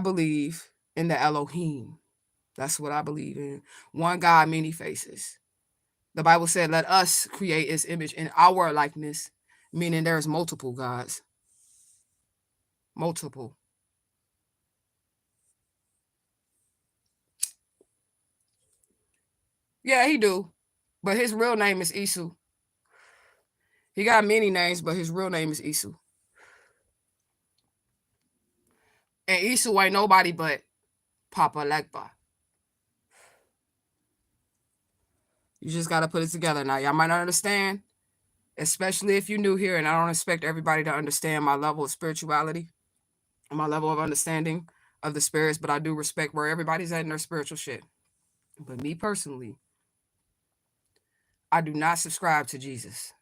Speaker 1: believe in the Elohim. That's what I believe in. One God, many faces. The Bible said, let us create his image in our likeness, meaning there's multiple gods. Multiple. Yeah, he do. But his real name is Isu. He got many names, but his real name is Isu. And Isu ain't nobody but Papa Legba. You just got to put it together. Now, y'all might not understand, especially if you're new here, and I don't expect everybody to understand my level of spirituality, my level of understanding of the spirits, but I do respect where everybody's at in their spiritual shit. But me personally, I do not subscribe to Jesus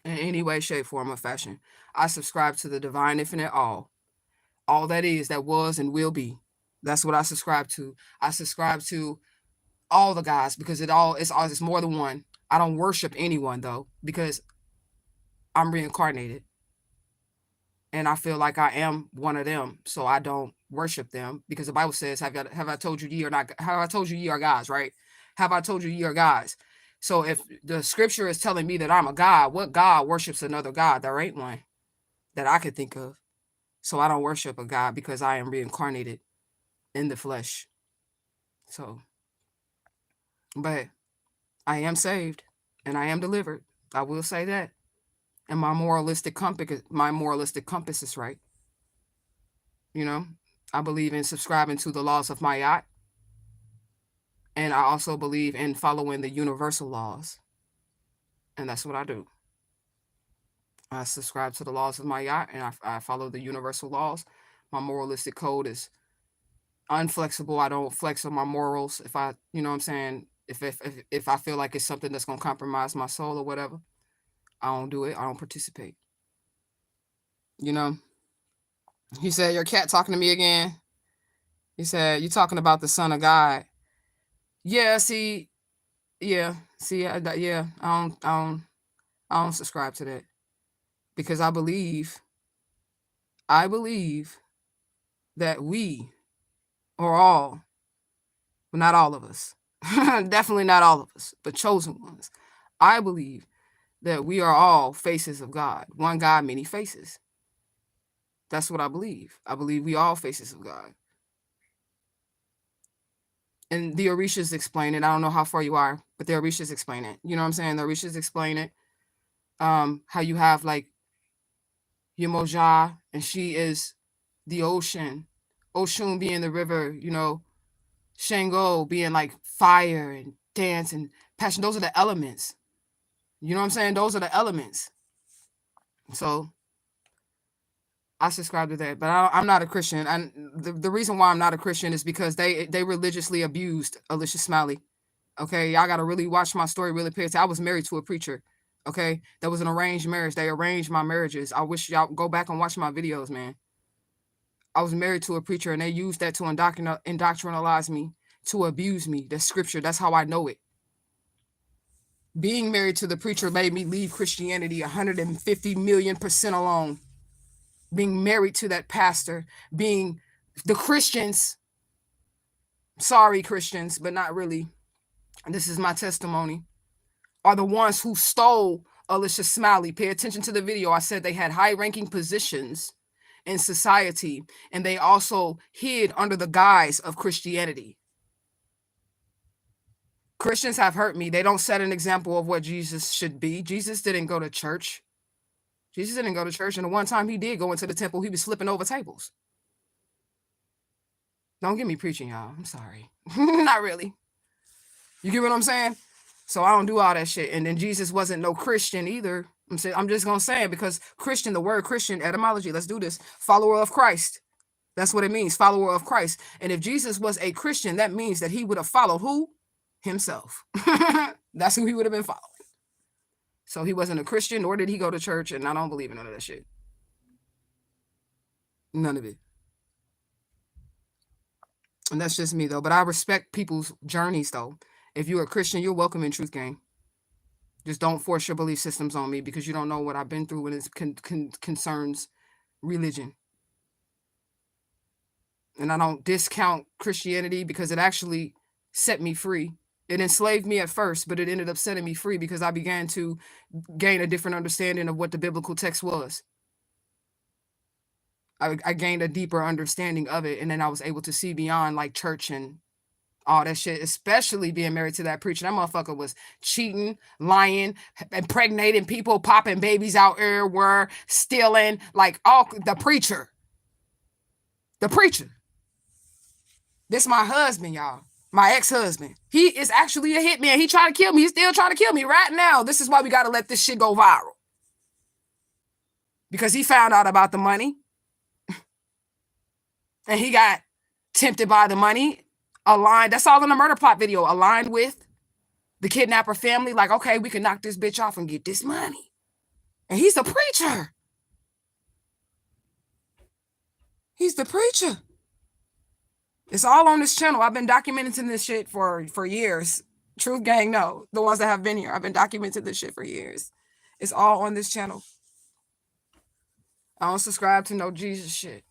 Speaker 1: in any way, shape, form, or fashion. I subscribe to the divine infinite all that is, that was, and will be. That's what I subscribe to. I subscribe to all the gods because it's more than one. I don't worship anyone though because I'm reincarnated. And I feel like I am one of them, so I don't worship them because the Bible says, "Have I told you ye are not? Have I told you ye are gods?" Right? Have I told you ye are gods? So if the scripture is telling me that I'm a god, what god worships another god? There ain't one that I could think of. So I don't worship a god because I am reincarnated in the flesh. So, but I am saved and I am delivered. I will say that. And my moralistic compass is right. You know, I believe in subscribing to the laws of my yacht. And I also believe in following the universal laws. And that's what I do. I subscribe to the laws of my yacht and I follow the universal laws. My moralistic code is unflexible. I don't flex on my morals. If I, you know what I'm saying? If I feel like it's something that's going to compromise my soul or whatever, I don't do it. I don't participate. You know? He said, your cat talking to me again. He said, you talking about the son of God. Yeah, see, yeah, I don't subscribe to that because I believe that we are all, well, not all of us, definitely not all of us, but chosen ones. I believe that we are all faces of God. One God, many faces. That's what I believe. I believe we all faces of God. And the orishas explain it. I don't know how far you are, but the orishas explain it. You know what I'm saying? The orishas explain it. How you have like Yemoja, and she is the ocean. Oshun being the river, you know, Shango being like fire and dance and passion. Those are the elements. You know what I'm saying? Those are the elements. So I subscribe to that, but I'm not a Christian. And the reason why I'm not a Christian is because they religiously abused Alicia Smiley. Okay, y'all got to really watch my story, really pay attention. I was married to a preacher. Okay, that was an arranged marriage. They arranged my marriages. I wish y'all go back and watch my videos, man. I was married to a preacher, and they used that to indoctrinalize me, to abuse me. That's scripture. That's how I know it. Being married to the preacher made me leave Christianity 150 million% alone. Being married to that pastor, being the Christians, sorry Christians, but not really, this is my testimony, are the ones who stole Alicia Smiley. Pay attention to the video. I said they had high-ranking positions in society, and they also hid under the guise of Christianity. Christians have hurt me. They don't set an example of what Jesus should be. Jesus didn't go to church. Jesus didn't go to church, and the one time he did go into the temple, he was flipping over tables. Don't get me preaching, y'all. I'm sorry. Not really. You get what I'm saying? So I don't do all that shit. And then Jesus wasn't no Christian either. I'm just going to say it because Christian, the word Christian, etymology, let's do this. Follower of Christ. That's what it means, follower of Christ. And if Jesus was a Christian, that means that he would have followed who? Himself. That's who he would have been following. So he wasn't a Christian, nor did he go to church, and I don't believe in none of that shit. None of it. And that's just me, though. But I respect people's journeys, though. If you're a Christian, you're welcome in Truth Gang. Just don't force your belief systems on me, because you don't know what I've been through when it concerns religion. And I don't discount Christianity, because it actually set me free. It enslaved me at first, but it ended up setting me free, because I began to gain a different understanding of what the biblical text was. I gained a deeper understanding of it, and then I was able to see beyond like church and all that shit, especially being married to that preacher. That motherfucker was cheating, lying, impregnating people, popping babies out everywhere, stealing, like all the preacher. The preacher. This my husband, y'all. My ex-husband. He is actually a hitman. He tried to kill me. He's still trying to kill me right now. This is why we got to let this shit go viral. Because he found out about the money. And he got tempted by the money. Aligned. That's all in the murder plot video. Aligned with the kidnapper family. Like, okay, we can knock this bitch off and get this money. And he's the preacher. He's the preacher. It's all on this channel. I've been documenting this shit for years. Truth Gang, no. The ones that have been here. I've been documenting this shit for years. It's all on this channel. I don't subscribe to no Jesus shit.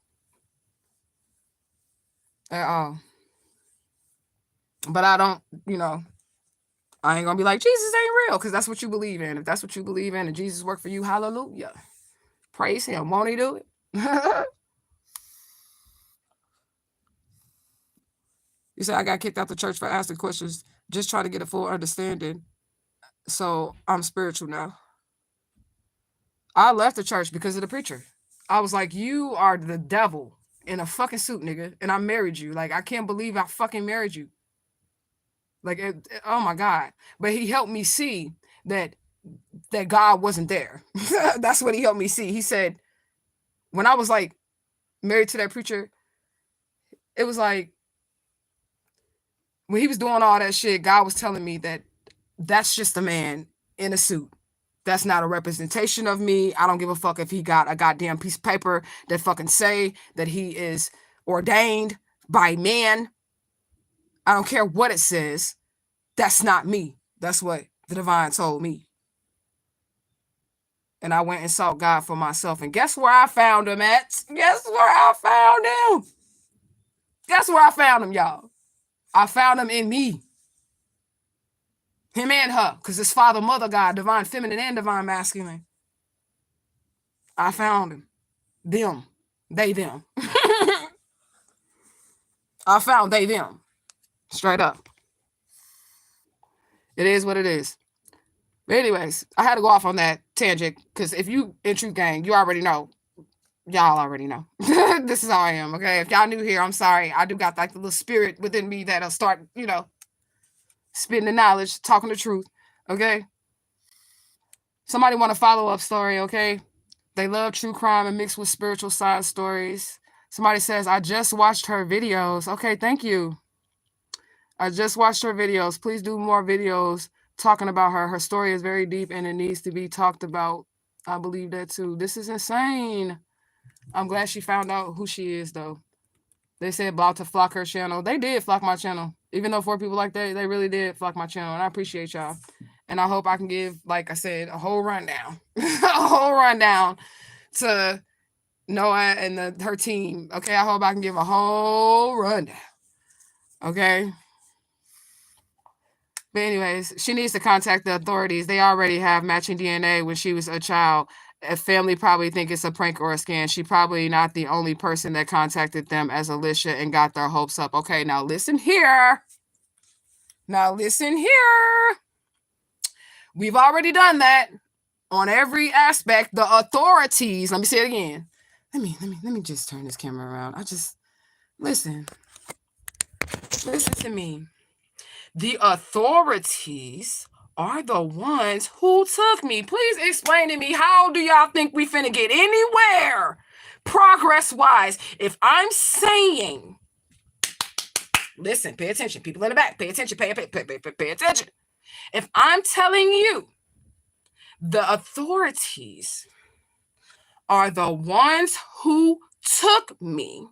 Speaker 1: At all. But I don't, I ain't gonna be like, Jesus ain't real, because that's what you believe in. If that's what you believe in and Jesus worked for you, hallelujah. Praise him. Won't he do it? You said I got kicked out the church for asking questions, just trying to get a full understanding. So I'm spiritual now. I left the church because of the preacher. I was like, you are the devil in a fucking suit, nigga. And I married you. Like, I can't believe I fucking married you. Like, oh my God. But he helped me see that God wasn't there. That's what he helped me see. He said, when I was like married to that preacher, it was like, when he was doing all that shit, God was telling me that that's just a man in a suit. That's not a representation of me. I don't give a fuck if he got a goddamn piece of paper that fucking say that he is ordained by man. I don't care what it says. That's not me. That's what the divine told me. And I went and sought God for myself. And guess where I found him at? Guess where I found him? Guess where I found him, y'all? I found him in me. Him and her. Because it's Father, Mother God, divine feminine and divine masculine. I found him. Them. They, them. I found they, them. Straight up. It is what it is. But anyways, I had to go off on that tangent. Because if you in Truth Gang, you already know. Y'all already know. This is how I am, okay? If y'all new here, I'm sorry. I do got like the little spirit within me that'll start, spitting the knowledge, talking the truth, okay? Somebody want a follow-up story, okay? They love true crime and mixed with spiritual side stories. Somebody says, I just watched her videos. Okay, thank you. I just watched her videos. Please do more videos talking about her. Her story is very deep and it needs to be talked about. I believe that too. This is insane. I'm glad she found out who she is, though. They said about to flock her channel. They did flock my channel. Even though 4 people like that, they really did flock my channel. And I appreciate y'all. And I hope I can give, like I said, a whole rundown. A whole rundown to Noah and her team. Okay, I hope I can give a whole rundown. Okay? But anyways, she needs to contact the authorities. They already have matching DNA when she was a child. A family probably think it's a prank or a scam. She probably not the only person that contacted them as Alicia and got their hopes up. Okay, now listen here. Now listen here. We've already done that on every aspect. The authorities, let me say it again. Let me just turn this camera around. Listen to me. The authorities are the ones who took me. Please explain to me, how do y'all think we finna get anywhere progress-wise if I'm saying, listen, pay attention. People in the back, pay attention, pay attention. If I'm telling you The authorities are the ones who took me.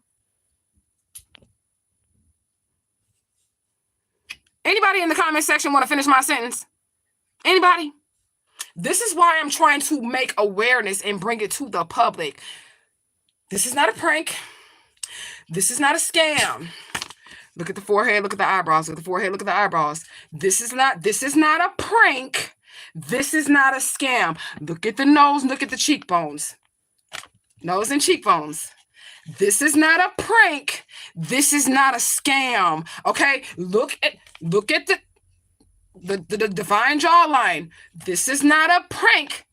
Speaker 1: Anybody in the comment section want to finish my sentence? Anybody? This is why I'm trying to make awareness and bring it to the public. This is not a prank. This is not a scam. Look at the forehead, look at the eyebrows, look at the forehead, look at the eyebrows. This is not a prank. This is not a scam. Look at the nose, look at the cheekbones. Nose and cheekbones. This is not a prank. This is not a scam. Okay? Look at the divine jawline. This is not a prank.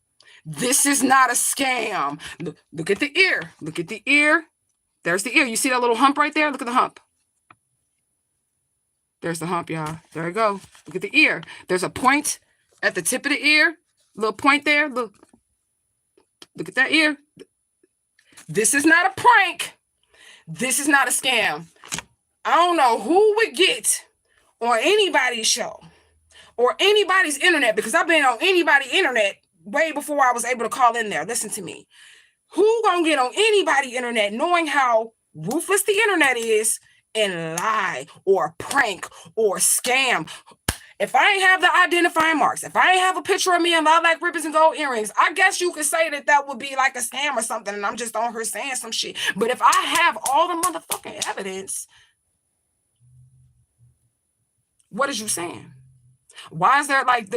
Speaker 1: This is not a scam. Look at the ear. Look at the ear. There's the ear. You see that little hump right there? Look at the hump. There's the hump, y'all. There we go. Look at the ear. There's a point at the tip of the ear. Little point there. Look at that ear. This is not a prank. This is not a scam. I don't know who would get on anybody's show or anybody's internet, because I've been on anybody's internet way before I was able to call in there. Listen to me. Who gonna get on anybody's internet knowing how ruthless the internet is and lie or prank or scam? If I ain't have the identifying marks, if I ain't have a picture of me in lilac ribbons and gold earrings, I guess you could say that would be like a scam or something, and I'm just on her saying some shit. But if I have all the motherfucking evidence, what is you saying? Why is there like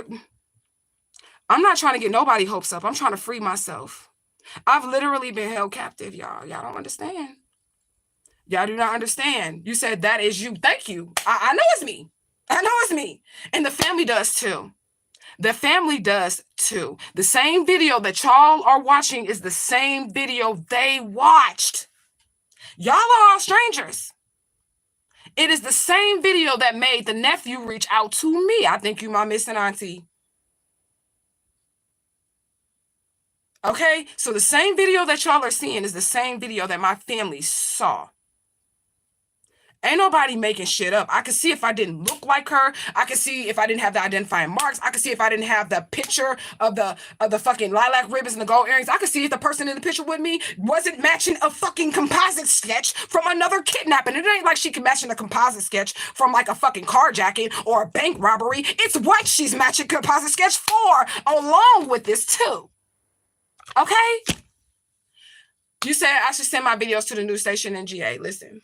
Speaker 1: I'm not trying to get nobody hopes up. I'm trying to free myself. I've literally been held captive, y'all. Y'all don't understand. Y'all do not understand. You said that is you. Thank you. I know it's me. I know it's me. And the family does too. The family does too. The same video that y'all are watching is the same video they watched. Y'all are all strangers. It is the same video that made the nephew reach out to me. I think you my missing auntie. Okay? So the same video that y'all are seeing is the same video that my family saw. Ain't nobody making shit up. I could see if I didn't look like her. I could see if I didn't have the identifying marks. I could see if I didn't have the picture of the fucking lilac ribbons and the gold earrings. I could see if the person in the picture with me wasn't matching a fucking composite sketch from another kidnapping. It ain't like she can match a composite sketch from like a fucking carjacking or a bank robbery. It's what she's matching composite sketch for, along with this too. Okay? You said I should send my videos to the news station in GA. Listen.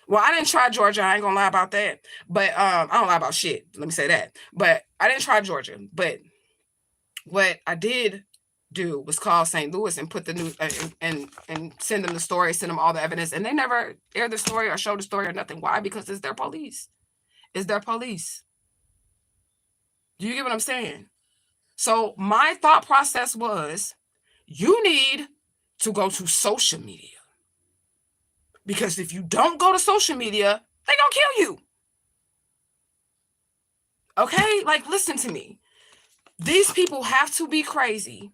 Speaker 1: Well, I didn't try Georgia. I ain't gonna lie about that. But I don't lie about shit. Let me say that. But I didn't try Georgia. But what I did do was call St. Louis and put the news and send them the story, send them all the evidence, and they never aired the story or showed the story or nothing. Why? Because it's their police. It's their police. Do you get what I'm saying? So my thought process was, you need to go to social media. Because if you don't go to social media, they gonna kill you. Okay? Like, listen to me. These people have to be crazy.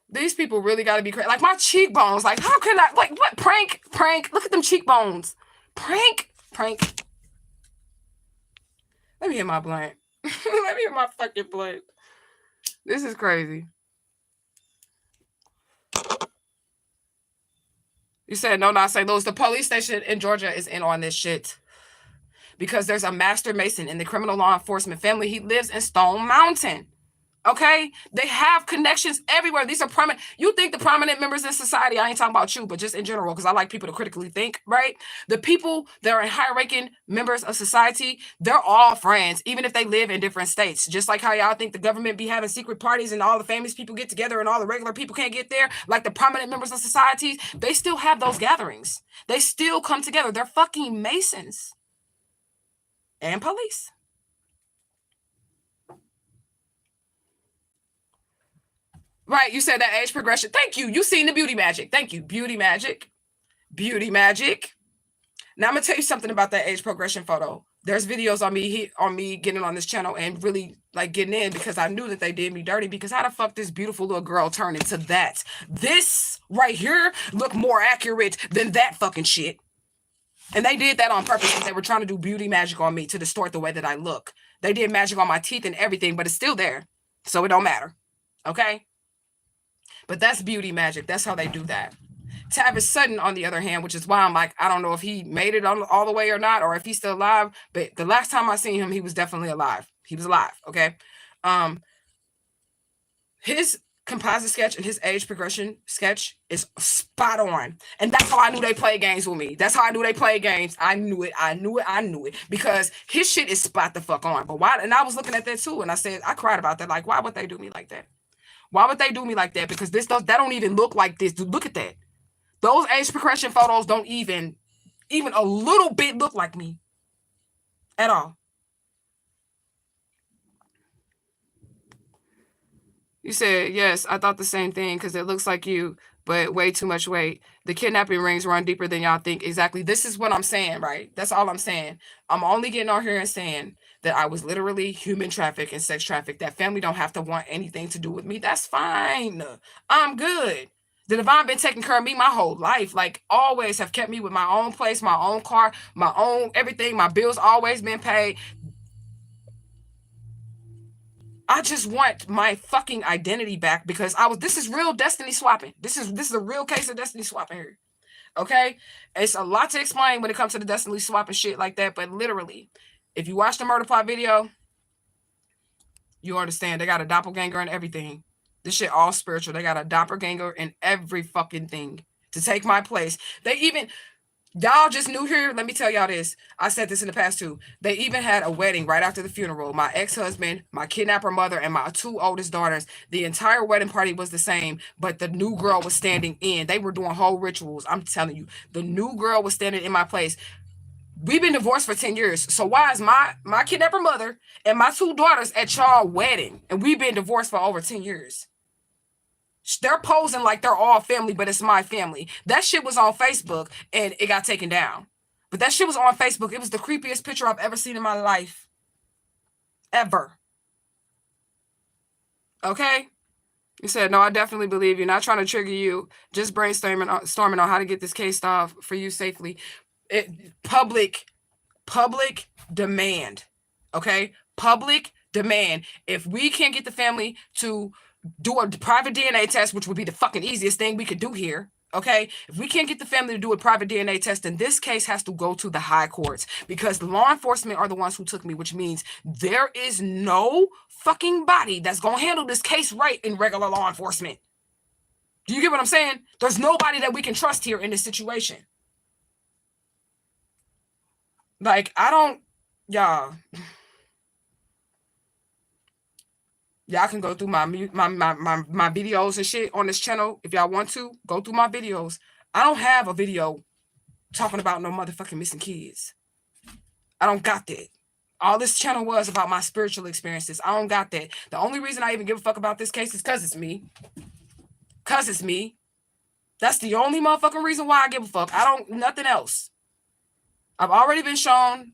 Speaker 1: These people really gotta be crazy. Like, my cheekbones, like, how can I, like, what? Prank. Look at them cheekbones. Prank. Let me hit my blunt. Let me hit my fucking blunt. This is crazy. You said no, not St. Louis. The police station in Georgia is in on this shit. Because there's a master mason in the criminal law enforcement family. He lives in Stone Mountain. Okay? They have connections everywhere. These are prominent. You think the prominent members in society, I ain't talking about you, but just in general, because I like people to critically think, right? The people that are in high-ranking members of society, they're all friends, even if they live in different states. Just like how y'all think the government be having secret parties and all the famous people get together and all the regular people can't get there, like the prominent members of society, they still have those gatherings. They still come together. They're fucking masons and police. Right, you said that age progression. Thank you. You seen the beauty magic. Thank you. Beauty magic. Now I'm gonna tell you something about that age progression photo. There's videos on me getting on this channel and really like getting in, because I knew that they did me dirty. Because how the fuck this beautiful little girl turned into that? This right here look more accurate than that fucking shit. And they did that on purpose because they were trying to do beauty magic on me to distort the way that I look. They did magic on my teeth and everything, but it's still there. So it don't matter. Okay? But that's beauty magic. That's how they do that. Tavis Sutton, on the other hand, which is why I'm like, I don't know if he made it all the way or not, or if he's still alive. But the last time I seen him, he was definitely alive. He was alive. Okay? His composite sketch and his age progression sketch is spot on. And that's how I knew they played games with me. That's how I knew they played games. I knew it. Because his shit is spot the fuck on. But why? And I was looking at that too. And I said, I cried about that. Like, why would they do me like that? Why would they do me like that? Because that don't even look like this. Dude, look at that. Those age progression photos don't even a little bit look like me. At all. You said, yes, I thought the same thing because it looks like you, but way too much weight. The kidnapping rings run deeper than y'all think. Exactly. This is what I'm saying, right? That's all I'm saying. I'm only getting on here and saying that I was literally human trafficked and sex trafficked. That family don't have to want anything to do with me. That's fine. I'm good. The divine been taking care of me my whole life. Like, always have kept me with my own place, my own car, my own everything. My bills always been paid. I just want my fucking identity back because this is real destiny swapping. This is a real case of destiny swapping here. Okay? It's a lot to explain when it comes to the destiny swapping shit like that, but literally, if you watch the murder plot video, you understand they got a doppelganger and everything. This shit all spiritual. They got a doppelganger in every fucking thing to take my place. Y'all just new here. Let me tell y'all this. I said this in the past too. They even had a wedding right after the funeral. My ex-husband, my kidnapper mother, and my two oldest daughters. The entire wedding party was the same, but the new girl was standing in. They were doing whole rituals. I'm telling you, the new girl was standing in my place. We've been divorced for 10 years. So why is my kidnapper mother and my two daughters at y'all wedding? And we've been divorced for over 10 years. They're posing like they're all family, but it's my family. That shit was on Facebook and it got taken down. But that shit was on Facebook. It was the creepiest picture I've ever seen in my life. Ever. Okay? You said, no, I definitely believe you. Not trying to trigger you. Just brainstorming on how to get this case off for you safely. Public demand. Okay? Public demand. If we can't get the family to do a private DNA test, which would be the fucking easiest thing we could do here. Okay, if we can't get the family to do a private DNA test, then this case has to go to the high courts because law enforcement are the ones who took me, which means there is no fucking body that's gonna handle this case right in regular law enforcement. Do you get what I'm saying? There's nobody that we can trust here in this situation. Like, y'all can go through my videos and shit on this channel. If y'all want to, go through my videos. I don't have a video talking about no motherfucking missing kids. I don't got that. All this channel was about my spiritual experiences. I don't got that. The only reason I even give a fuck about this case is because it's me. Because it's me. That's the only motherfucking reason why I give a fuck. Nothing else. I've already been shown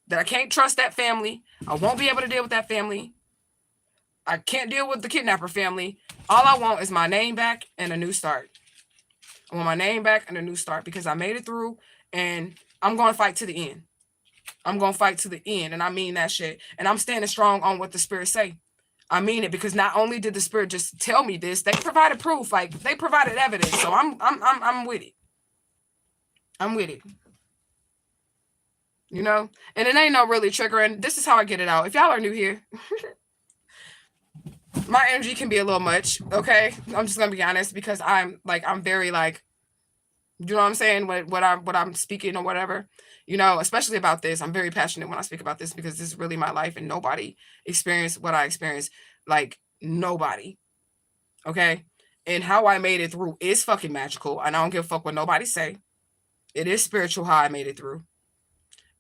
Speaker 1: that I can't trust that family. I won't be able to deal with that family. I can't deal with the kidnapper family. All I want is my name back and a new start. I want my name back and a new start because I made it through and I'm going to fight to the end. I'm going to fight to the end. And I mean that shit. And I'm standing strong on what the spirit say. I mean it because not only did the spirit just tell me this, they provided proof. Like, they provided evidence. So I'm with it. I'm with it. You know? And it ain't no really triggering. This is how I get it out. If y'all are new here, my energy can be a little much, okay? I'm just gonna be honest because I'm very like, you know what I'm saying? What I'm speaking or whatever, you know, especially about this. I'm very passionate when I speak about this because this is really my life and nobody experienced what I experienced. Like, nobody. Okay? And how I made it through is fucking magical. And I don't give a fuck what nobody say. It is spiritual how I made it through.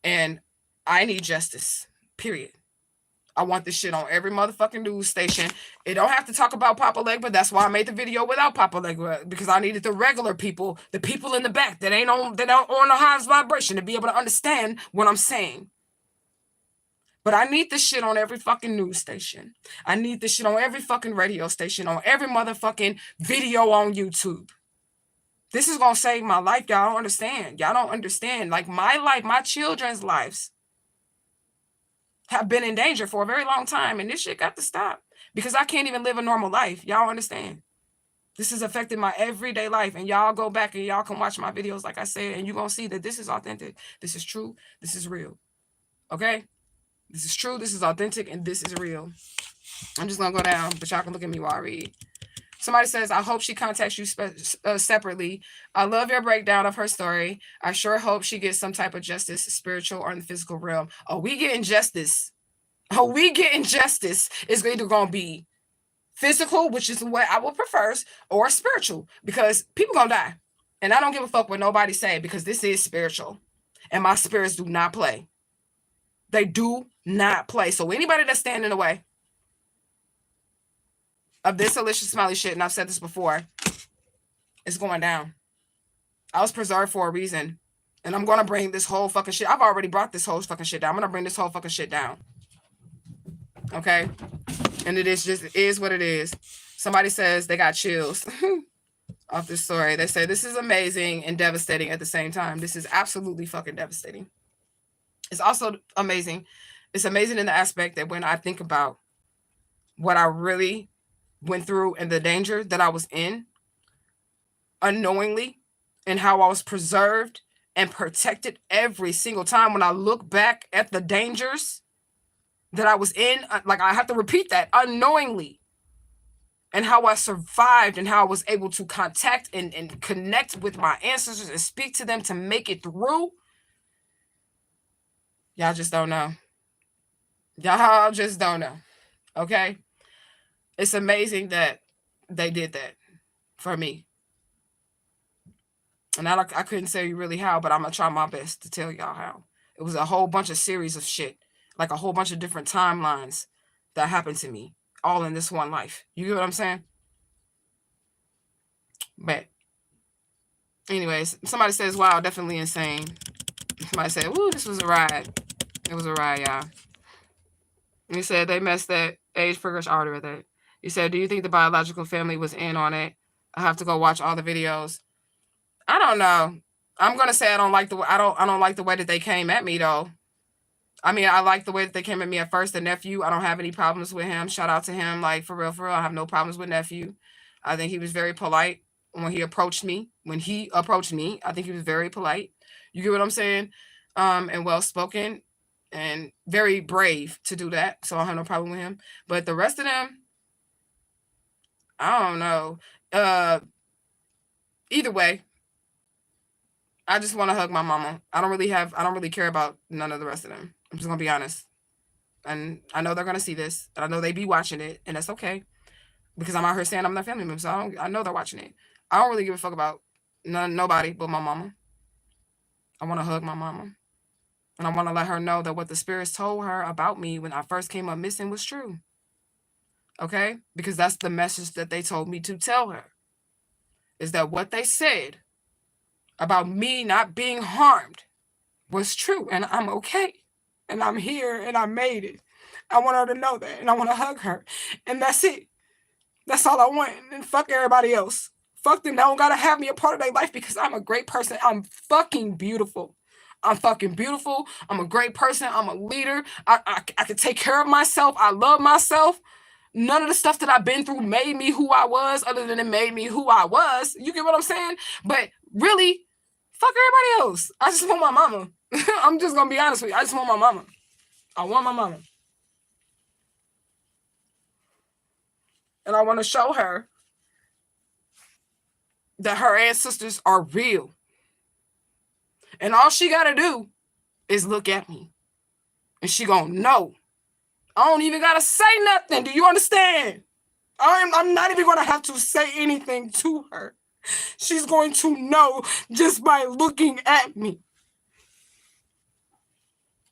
Speaker 1: And I need justice. Period. I want this shit on every motherfucking news station. It don't have to talk about Papa Legba. That's why I made the video without Papa Legba, because I needed the regular people, the people in the back that ain't on the highest vibration to be able to understand what I'm saying. But I need this shit on every fucking news station. I need this shit on every fucking radio station, on every motherfucking video on YouTube. This is going to save my life. Y'all don't understand. Y'all don't understand. Like my life, my children's lives have been in danger for a very long time. And this shit got to stop because I can't even live a normal life. Y'all understand? This has affected my everyday life. And y'all go back and y'all can watch my videos, like I said, and you're going to see that this is authentic. This is true. This is real. Okay? This is true. This is authentic. And this is real. I'm just going to go down, but y'all can look at me while I read. Somebody says, I hope she contacts you separately. I love your breakdown of her story. I sure hope she gets some type of justice, spiritual or in the physical realm. Oh, we getting justice. Oh, we getting justice. It's either going to be physical, which is what I would prefer, or spiritual, because people going to die. And I don't give a fuck what nobody say, because this is spiritual. And my spirits do not play. They do not play. So anybody that's standing in the way of this Alicia Smiley shit, and I've said this before, it's going down. I was preserved for a reason. And I'm going to bring this whole fucking shit. I've already brought this whole fucking shit down. I'm going to bring this whole fucking shit down. Okay? And it is what it is. Somebody says they got chills off this story. They say this is amazing and devastating at the same time. This is absolutely fucking devastating. It's also amazing. It's amazing in the aspect that when I think about what I really went through and the danger that I was in unknowingly, and how I was preserved and protected every single time. When I look back at the dangers that I was in, like I have to repeat that, unknowingly, and how I survived and how I was able to contact and connect with my ancestors and speak to them to make it through. Y'all just don't know. Y'all just don't know. Okay? It's amazing that they did that for me. And I couldn't say really how, but I'm going to try my best to tell y'all how. It was a whole bunch of series of shit. Like a whole bunch of different timelines that happened to me. All in this one life. You get what I'm saying? But anyways, somebody says, wow, definitely insane. Somebody said, woo, this was a ride. It was a ride, y'all. You said they messed that age progression order with it. You said, do you think the biological family was in on it? I have to go watch all the videos. I don't know. I'm gonna say I don't like the way that they came at me though. I mean, I like the way that they came at me at first. The nephew, I don't have any problems with him. Shout out to him. Like for real, I have no problems with nephew. I think he was very polite when he approached me. I think he was very polite. You get what I'm saying? And well spoken and very brave to do that. So I have no problem with him. But the rest of them, I don't know. Either way, I just want to hug my mama. I don't really care about none of the rest of them. I'm just going to be honest. And I know they're going to see this. And I know they be watching it. And that's okay. Because I'm out here saying I'm their family member. So I know they're watching it. I don't really give a fuck about nobody but my mama. I want to hug my mama. And I want to let her know that what the spirits told her about me when I first came up missing was true. Okay? Because that's the message that they told me to tell her. Is that what they said about me not being harmed was true, and I'm okay, and I'm here, and I made it. I want her to know that, and I want to hug her, and that's it. That's all I want, and fuck everybody else. Fuck them. They don't gotta have me a part of their life because I'm a great person. I'm fucking beautiful. I'm fucking beautiful. I'm a great person. I'm a leader. I can take care of myself. I love myself. None of the stuff that I've been through made me who I was, other than it made me who I was. You get what I'm saying? But really, fuck everybody else. I just want my mama. I'm just gonna be honest with you. I just want my mama. I want my mama. And I want to show her that her ancestors are real. And all she gotta do is look at me. And she gonna know. I don't even gotta say nothing. Do you understand? I'm not even gonna have to say anything to her. She's going to know just by looking at me.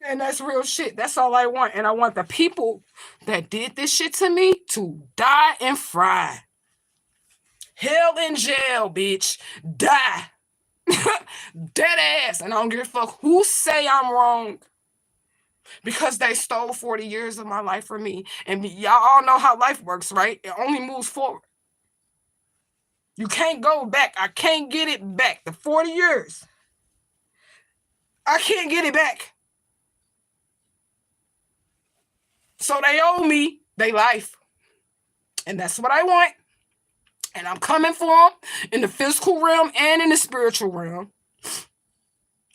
Speaker 1: And that's real shit. That's all I want. And I want the people that did this shit to me to die and fry. Hell in jail, bitch. Die. Dead ass. And I don't give a fuck who say I'm wrong. Because they stole 40 years of my life from me. And y'all all know how life works, right? It only moves forward. You can't go back. I can't get it back. The 40 years. I can't get it back. So they owe me their life. And that's what I want. And I'm coming for them in the physical realm and in the spiritual realm.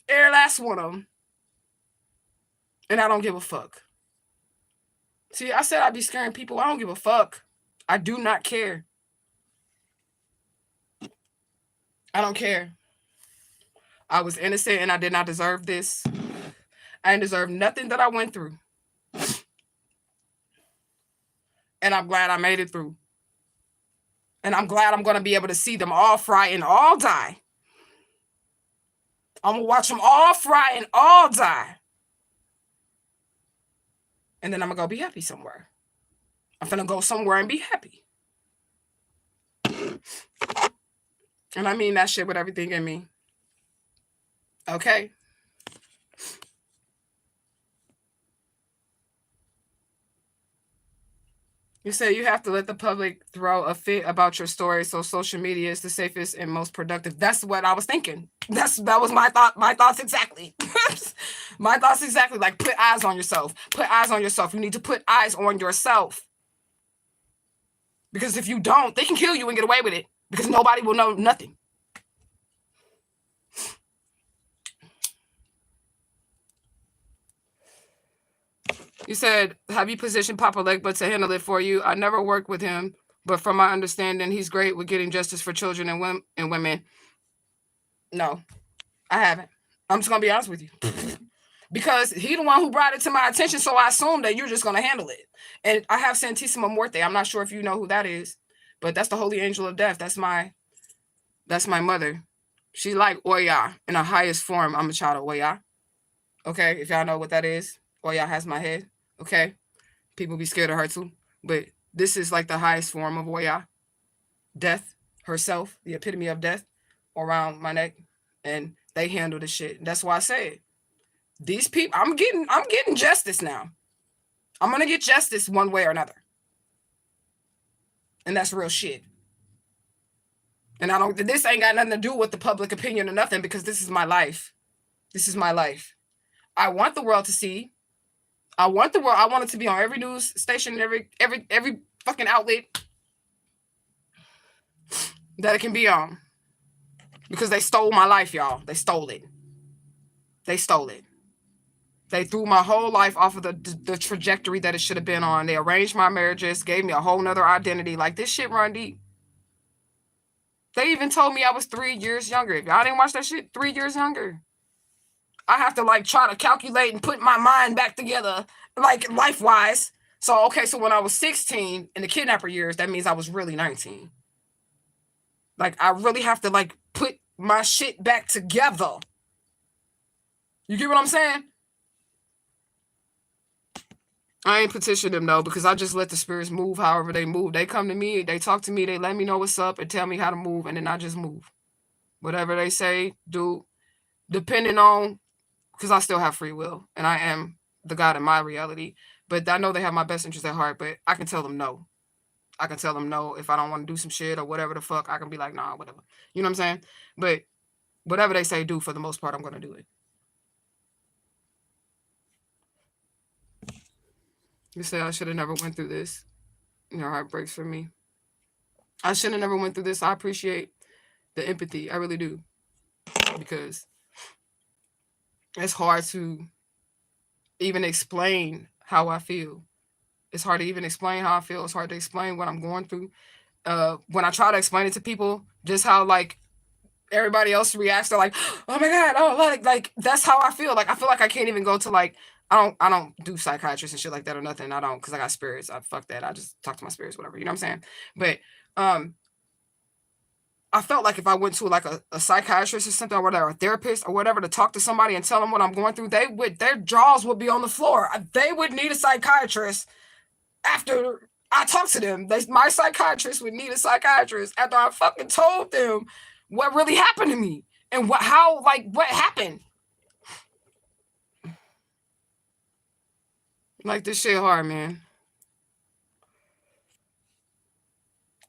Speaker 1: Every last one of them. And I don't give a fuck. See, I said I'd be scaring people. I don't give a fuck. I do not care. I don't care. I was innocent and I did not deserve this. I didn't deserve nothing that I went through. And I'm glad I made it through. And I'm glad I'm going to be able to see them all fry and all die. I'm going to watch them all fry and all die. And then I'm going to go be happy somewhere. I'm going to go somewhere and be happy. And I mean that shit with everything in me. Okay? You say you have to let the public throw a fit about your story, so social media is the safest and most productive. That's what I was thinking. That was my thought. My thoughts exactly. My thoughts exactly. Like, put eyes on yourself. Put eyes on yourself. You need to put eyes on yourself. Because if you don't, they can kill you and get away with it. Because nobody will know nothing. You said, have you positioned Papa Legba to handle it for you? I never worked with him, but from my understanding, he's great with getting justice for children and women. No, I haven't. I'm just going to be honest with you. Because he the one who brought it to my attention, so I assume that you're just going to handle it. And I have Santissima Muerte. I'm not sure if you know who that is, but that's the holy angel of death. That's my mother. She's like Oya in her highest form. I'm a child of Oya. Okay, if y'all know what that is. Oya has my head. Okay, people be scared of her too, but this is like the highest form of Oya. Death herself, the epitome of death, around my neck, and they handle the shit. That's why I said these people. I'm getting justice now. I'm gonna get justice one way or another, and that's real shit. And this ain't got nothing to do with the public opinion or nothing, because this is my life. This is my life. I want the world to see. I want it to be on every news station, every fucking outlet that it can be on. Because they stole my life, y'all. They stole it. They stole it. They threw my whole life off of the trajectory that it should have been on. They arranged my marriages, gave me a whole nother identity. Like, this shit run deep. They even told me I was 3 years younger. If y'all didn't watch that shit, 3 years younger. I have to like try to calculate and put my mind back together, like life-wise. So, okay, so when I was 16 in the kidnapper years, that means I was really 19. Like, I really have to like put my shit back together. You get what I'm saying? I ain't petition them though, because I just let the spirits move however they move. They come to me, they talk to me, they let me know what's up and tell me how to move, and then I just move. Whatever they say, do, depending on, because I still have free will, and I am the God in my reality. But I know they have my best interest at heart, but I can tell them no. I can tell them no if I don't want to do some shit or whatever the fuck. I can be like, nah, whatever. You know what I'm saying? But whatever they say do, for the most part, I'm going to do it. You say I should have never went through this. Your heart breaks for me. I should have never went through this. I appreciate the empathy. I really do. Because it's hard to even explain how I feel. It's hard to even explain how I feel. It's hard to explain what I'm going through. When I try to explain it to people, just how like everybody else reacts, they're like, oh my God, oh, like that's how I feel. Like, I feel like I can't even go to like, I don't do psychiatrists and shit like that or nothing. I don't, because I got spirits. Fuck that. I just talk to my spirits, whatever. You know what I'm saying? But I felt like if I went to like a psychiatrist or something, or whatever, a therapist or whatever, to talk to somebody and tell them what I'm going through, their jaws would be on the floor. They would need a psychiatrist after I talked to them. My psychiatrist would need a psychiatrist after I fucking told them what really happened to me and what happened. Like, this shit hard, man.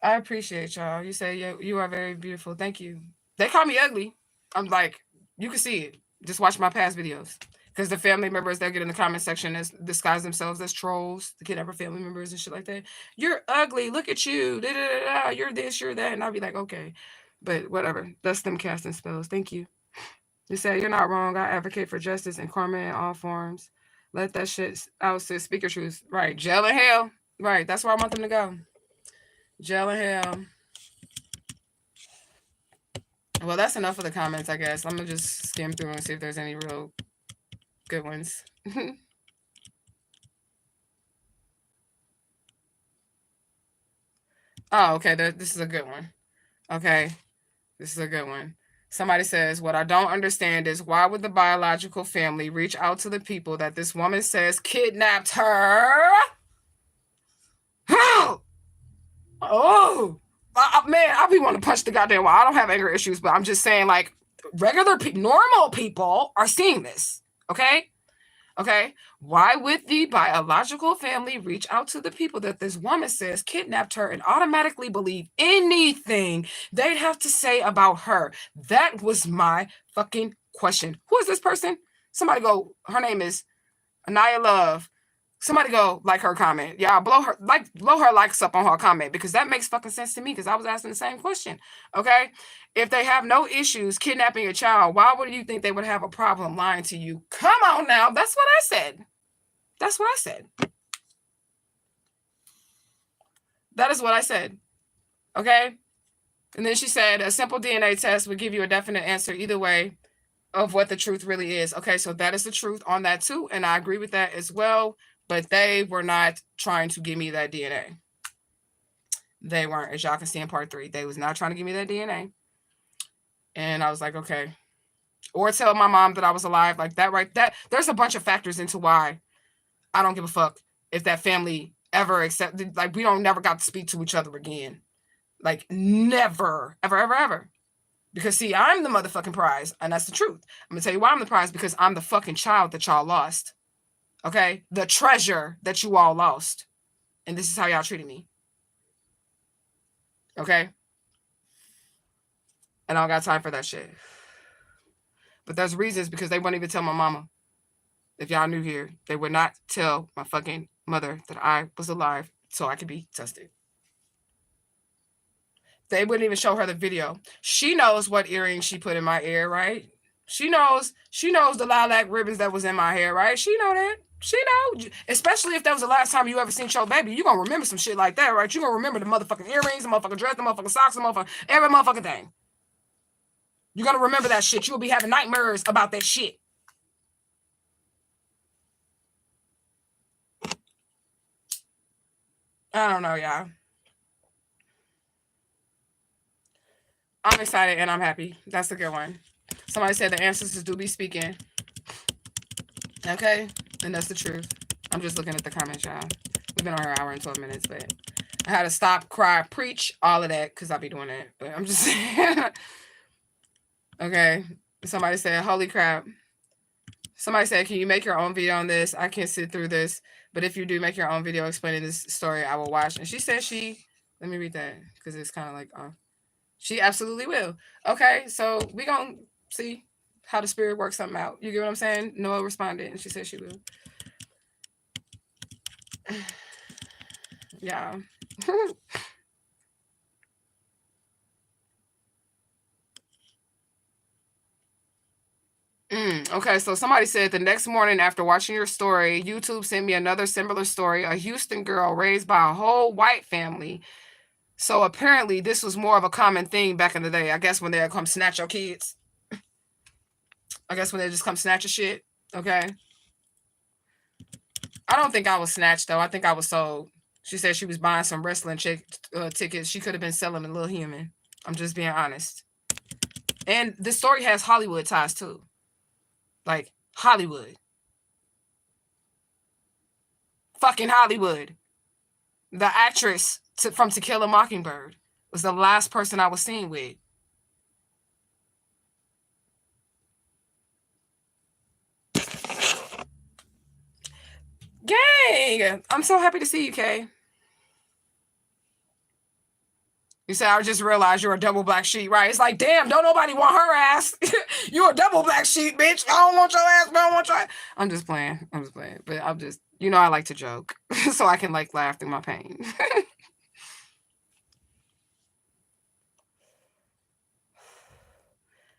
Speaker 1: I appreciate y'all. You say you are very beautiful. Thank you. They call me ugly. I'm like, you can see it. Just watch my past videos. Because the family members that get in the comment section as disguise themselves as trolls, the kidnapper family members and shit like that. You're ugly. Look at you. Da, da, da, da. You're this, you're that. And I'll be like, okay. But whatever. That's them casting spells. Thank you. You say, you're not wrong. I advocate for justice and karma in all forms. Let that shit out, sis. Speak your truth. Right. Jail and hell. Right. That's where I want them to go. Jail and hell. Well, that's enough of the comments, I guess. I'm going to just skim through and see if there's any real good ones. Oh, okay. This is a good one. Okay. This is a good one. Somebody says, what I don't understand is why would the biological family reach out to the people that this woman says kidnapped her? Oh, man, I be wanting to punch the goddamn wall. I don't have anger issues, but I'm just saying, like, regular normal people are seeing this. Okay? Okay? Why would the biological family reach out to the people that this woman says kidnapped her and automatically believe anything they'd have to say about her? That was my fucking question. Who is this person? Somebody go, her name is Anaya Love. Somebody go like her comment. Yeah, blow her likes up on her comment because that makes fucking sense to me because I was asking the same question. Okay? If they have no issues kidnapping a child, why would you think they would have a problem lying to you? Come on now. That's what I said. That's what I said. That is what I said. Okay? And then she said a simple DNA test would give you a definite answer either way of what the truth really is. Okay, so that is the truth on that too. And I agree with that as well. But they were not trying to give me that DNA. They weren't, as y'all can see in part 3. They was not trying to give me that DNA. And I was like, okay. Or tell my mom that I was alive. Like that, right? There's a bunch of factors into why I don't give a fuck if that family ever accepted. Like, we never got to speak to each other again. Like, never, ever, ever, ever. Because, see, I'm the motherfucking prize. And that's the truth. I'm going to tell you why I'm the prize. Because I'm the fucking child that y'all lost. Okay? The treasure that you all lost. And this is how y'all treated me. Okay? And I don't got time for that shit. But there's reasons because they wouldn't even tell my mama. If y'all knew here, they would not tell my fucking mother that I was alive so I could be tested. They wouldn't even show her the video. She knows what earrings she put in my ear, right? She knows the lilac ribbons that was in my hair, right? She know that. She know. Especially if that was the last time you ever seen your baby. You gonna remember some shit like that, right? You gonna remember the motherfucking earrings, the motherfucking dress, the motherfucking socks, the motherfucking every motherfucking thing. You're gonna remember that shit. You'll be having nightmares about that shit. I don't know, y'all. I'm excited and I'm happy. That's a good one. Somebody said the ancestors do be speaking. Okay? And that's the truth. I'm just looking at the comments, y'all. We've been on here an hour and 12 minutes, but I had to stop, cry, preach, all of that, because I'll be doing that. But I'm just saying. Okay. Somebody said, holy crap. Somebody said, can you make your own video on this? I can't sit through this. But if you do make your own video explaining this story, I will watch. And she said let me read that, because it's kind of like, she absolutely will. Okay, so we gonna see how the spirit works something out. You get what I'm saying? Noah responded, and she said she will. Yeah. Okay, so somebody said the next morning after watching your story, YouTube sent me another similar story. A Houston girl raised by a whole white family. So apparently this was more of a common thing back in the day. I guess when they'd come snatch your kids. I guess when they just come snatch your shit. Okay. I don't think I was snatched, though. I think I was sold. She said she was buying some wrestling tickets. She could have been selling a little human. I'm just being honest. And this story has Hollywood ties, too. Like, Hollywood. Fucking Hollywood. The actress from To Kill a Mockingbird was the last person I was seen with. Gang! I'm so happy to see you, Kay. You say, I just realized you're a double black sheep, right? It's like, damn, don't nobody want her ass. You're a double black sheep, bitch. I don't want your ass, but I don't want your ass. I'm just playing. But I'm just, I like to joke. So I can like laugh through my pain.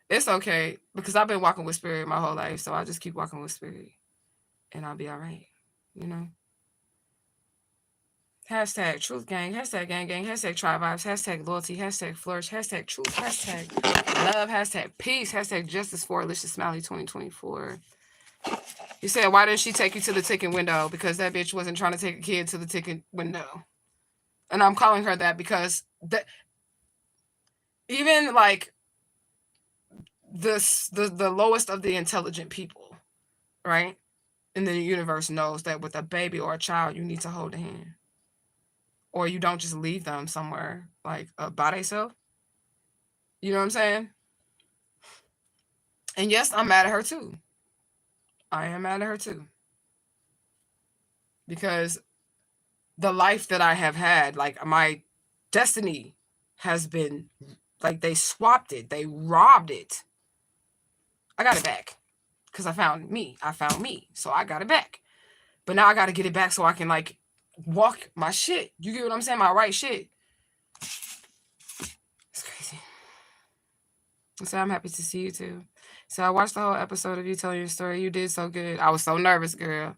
Speaker 1: It's okay, because I've been walking with spirit my whole life. So I just keep walking with spirit and I'll be all right, Hashtag truth gang, hashtag gang gang, hashtag tribe vibes, hashtag loyalty, hashtag flourish, hashtag truth, hashtag love, hashtag peace, hashtag justice for Alicia Smiley 2024. You said, why didn't she take you to the ticket window? Because that bitch wasn't trying to take a kid to the ticket window. And I'm calling her that because even like the lowest of the intelligent people, right, in the universe knows that with a baby or a child, you need to hold a hand. Or you don't just leave them somewhere like by themselves. You know what I'm saying? And yes, I'm mad at her too. I am mad at her too. Because the life that I have had, like my destiny has been, like they swapped it. They robbed it. I got it back. Because I found me. So I got it back. But now I got to get it back so I can like walk my shit. You get what I'm saying? My right shit. It's crazy. So I'm happy to see you too. So I watched the whole episode of you telling your story. You did so good. I was so nervous, girl.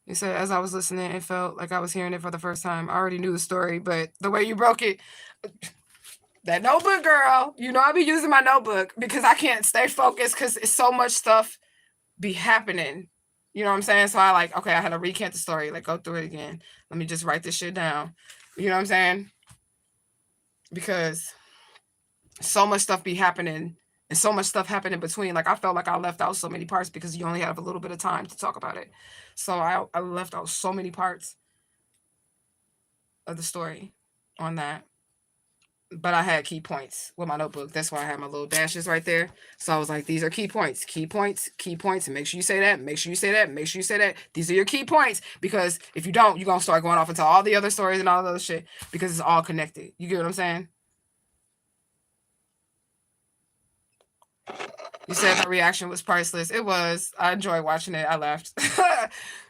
Speaker 1: You said as I was listening, it felt like I was hearing it for the first time. I already knew the story, but the way you broke it, that notebook, girl. I be using my notebook because I can't stay focused because it's so much stuff be happening. You know what I'm saying? So I like, okay, I had to recant the story, like go through it again. Let me just write this shit down. You know what I'm saying? Because so much stuff be happening and so much stuff happened in between. Like I felt like I left out so many parts because you only have a little bit of time to talk about it. So I left out so many parts of the story on that. But I had key points with my notebook. That's why I had my little dashes right there. So I was like, these are key points, key points, key points. And make sure you say that. Make sure you say that. Make sure you say that. These are your key points. Because if you don't, you're going to start going off into all the other stories and all the other shit. Because it's all connected. You get what I'm saying? You said the reaction was priceless. It was. I enjoyed watching it. I laughed.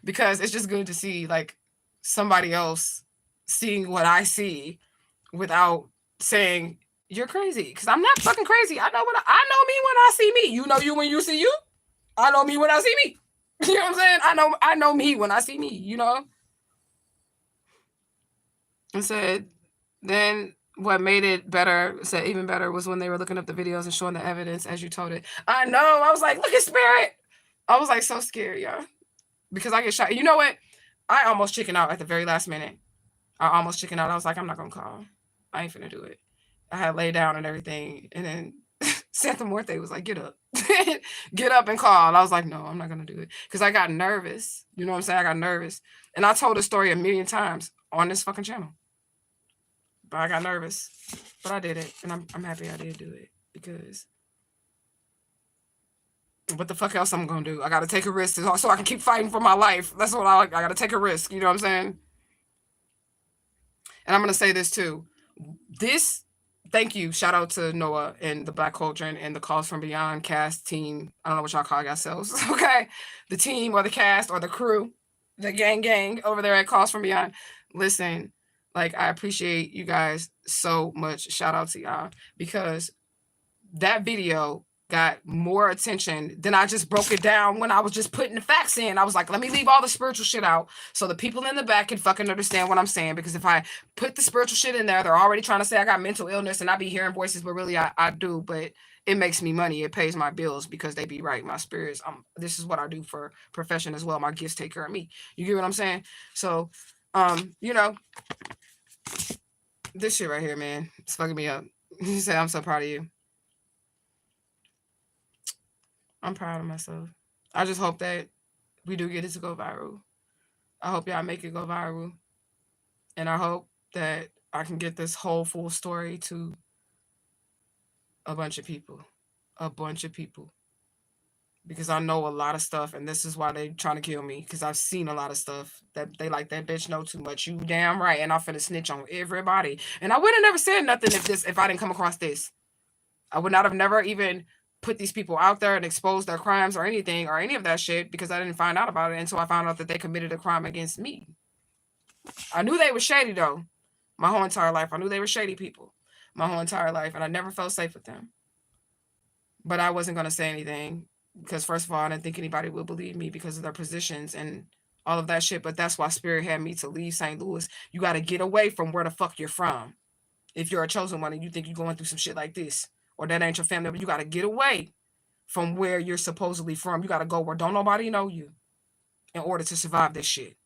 Speaker 1: Because it's just good to see like somebody else seeing what I see without saying you're crazy, because I'm not fucking crazy. I know me when I see me. You know you when you see you. I know me when I see me. You know what I'm saying? I know me when I see me. And said then what made it better, said even better, was when they were looking up the videos and showing the evidence as you told it. I know. I was like, look at spirit. I was like so scared, y'all, because I get shot. You know what? I almost chickened out at the very last minute. I was like, I'm not gonna call. I ain't finna do it. I had laid down and everything, and then Santa Muerte was like, get up. Get up and call. And I was like, no, I'm not going to do it. Because I got nervous. You know what I'm saying? I got nervous. And I told the story a million times on this fucking channel. But I got nervous. But I did it. And I'm happy I did do it. Because what the fuck else I'm going to do? I got to take a risk so I can keep fighting for my life. That's what I got to take a risk. You know what I'm saying? And I'm going to say this too. Thank you. Shout out to Noah and the Black Cauldron and the Calls from Beyond cast team. I don't know what y'all call yourselves. Okay. The team or the cast or the crew, the gang over there at Calls from Beyond. Listen, like I appreciate you guys so much. Shout out to y'all, because that video got more attention than I just broke it down when I was just putting the facts in. I was like, let me leave all the spiritual shit out so the people in the back can fucking understand what I'm saying. Because if I put the spiritual shit in there, they're already trying to say I got mental illness and I be hearing voices, but really I do. But it makes me money. It pays my bills because they be right. My spirits, this is what I do for profession as well. My gifts take care of me. You get what I'm saying? So, this shit right here, man, it's fucking me up. You say I'm so proud of you. I'm proud of myself. I just hope that we do get it to go viral. I hope y'all make it go viral. And I hope that I can get this whole full story to a bunch of people. A bunch of people. because I know a lot of stuff, and this is why they trying to kill me, because I've seen a lot of stuff that they like, that bitch know too much. You damn right, and I'm finna snitch on everybody. And I would have never said nothing if I didn't come across this. I would not have never even put these people out there and exposed their crimes or anything or any of that shit, because I didn't find out about it until I found out that they committed a crime against me. I knew they were shady though, my whole entire life. I knew they were shady people my whole entire life, and I never felt safe with them. But I wasn't going to say anything because, first of all, I didn't think anybody would believe me because of their positions and all of that shit. But that's why Spirit had me to leave St. Louis. You got to get away from where the fuck you're from. If you're a chosen one and you think you're going through some shit like this, or that ain't your family, but you got to get away from where you're supposedly from. You got to go where don't nobody know you in order to survive this shit.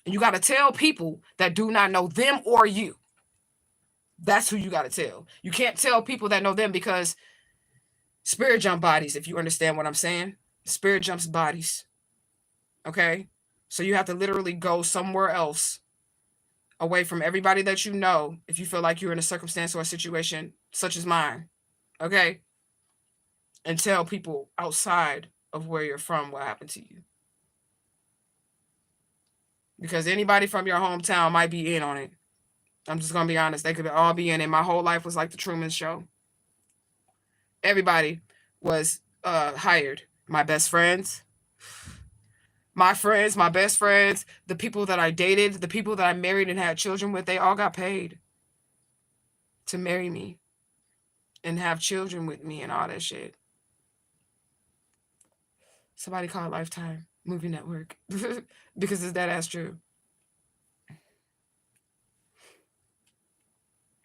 Speaker 1: And you got to tell people that do not know them or you. That's who you got to tell. You can't tell people that know them, because spirit jump bodies, if you understand what I'm saying. Spirit jumps bodies. Okay? So you have to literally go somewhere else, away from everybody that you know, if you feel like you're in a circumstance or a situation such as mine. Okay? And tell people outside of where you're from what happened to you. Because anybody from your hometown might be in on it. I'm just going to be honest. They could all be in it. My whole life was like the Truman Show. Everybody was hired. My best friends, my best friends, the people that I dated, the people that I married and had children with, they all got paid to marry me and have children with me and all that shit. Somebody call Lifetime Movie Network because it's that ass true.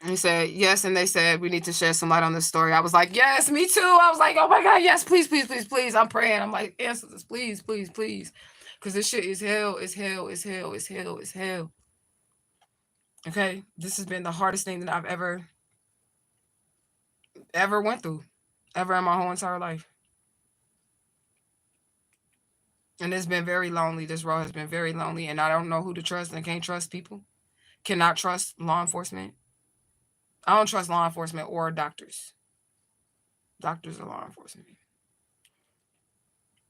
Speaker 1: He said, yes, and they said, we need to shed some light on this story. I was like, yes, me too. I was like, oh my God, yes, please, please, please, please. I'm praying. I'm like, answer this, please, please, please. Because this shit is hell, is hell, is hell, is hell, is hell. Okay? This has been the hardest thing that I've ever went through, ever in my whole entire life. And it's been very lonely. This road has been very lonely, and I don't know who to trust, and I can't trust people. Cannot trust law enforcement. I don't trust law enforcement or doctors. Doctors are law enforcement.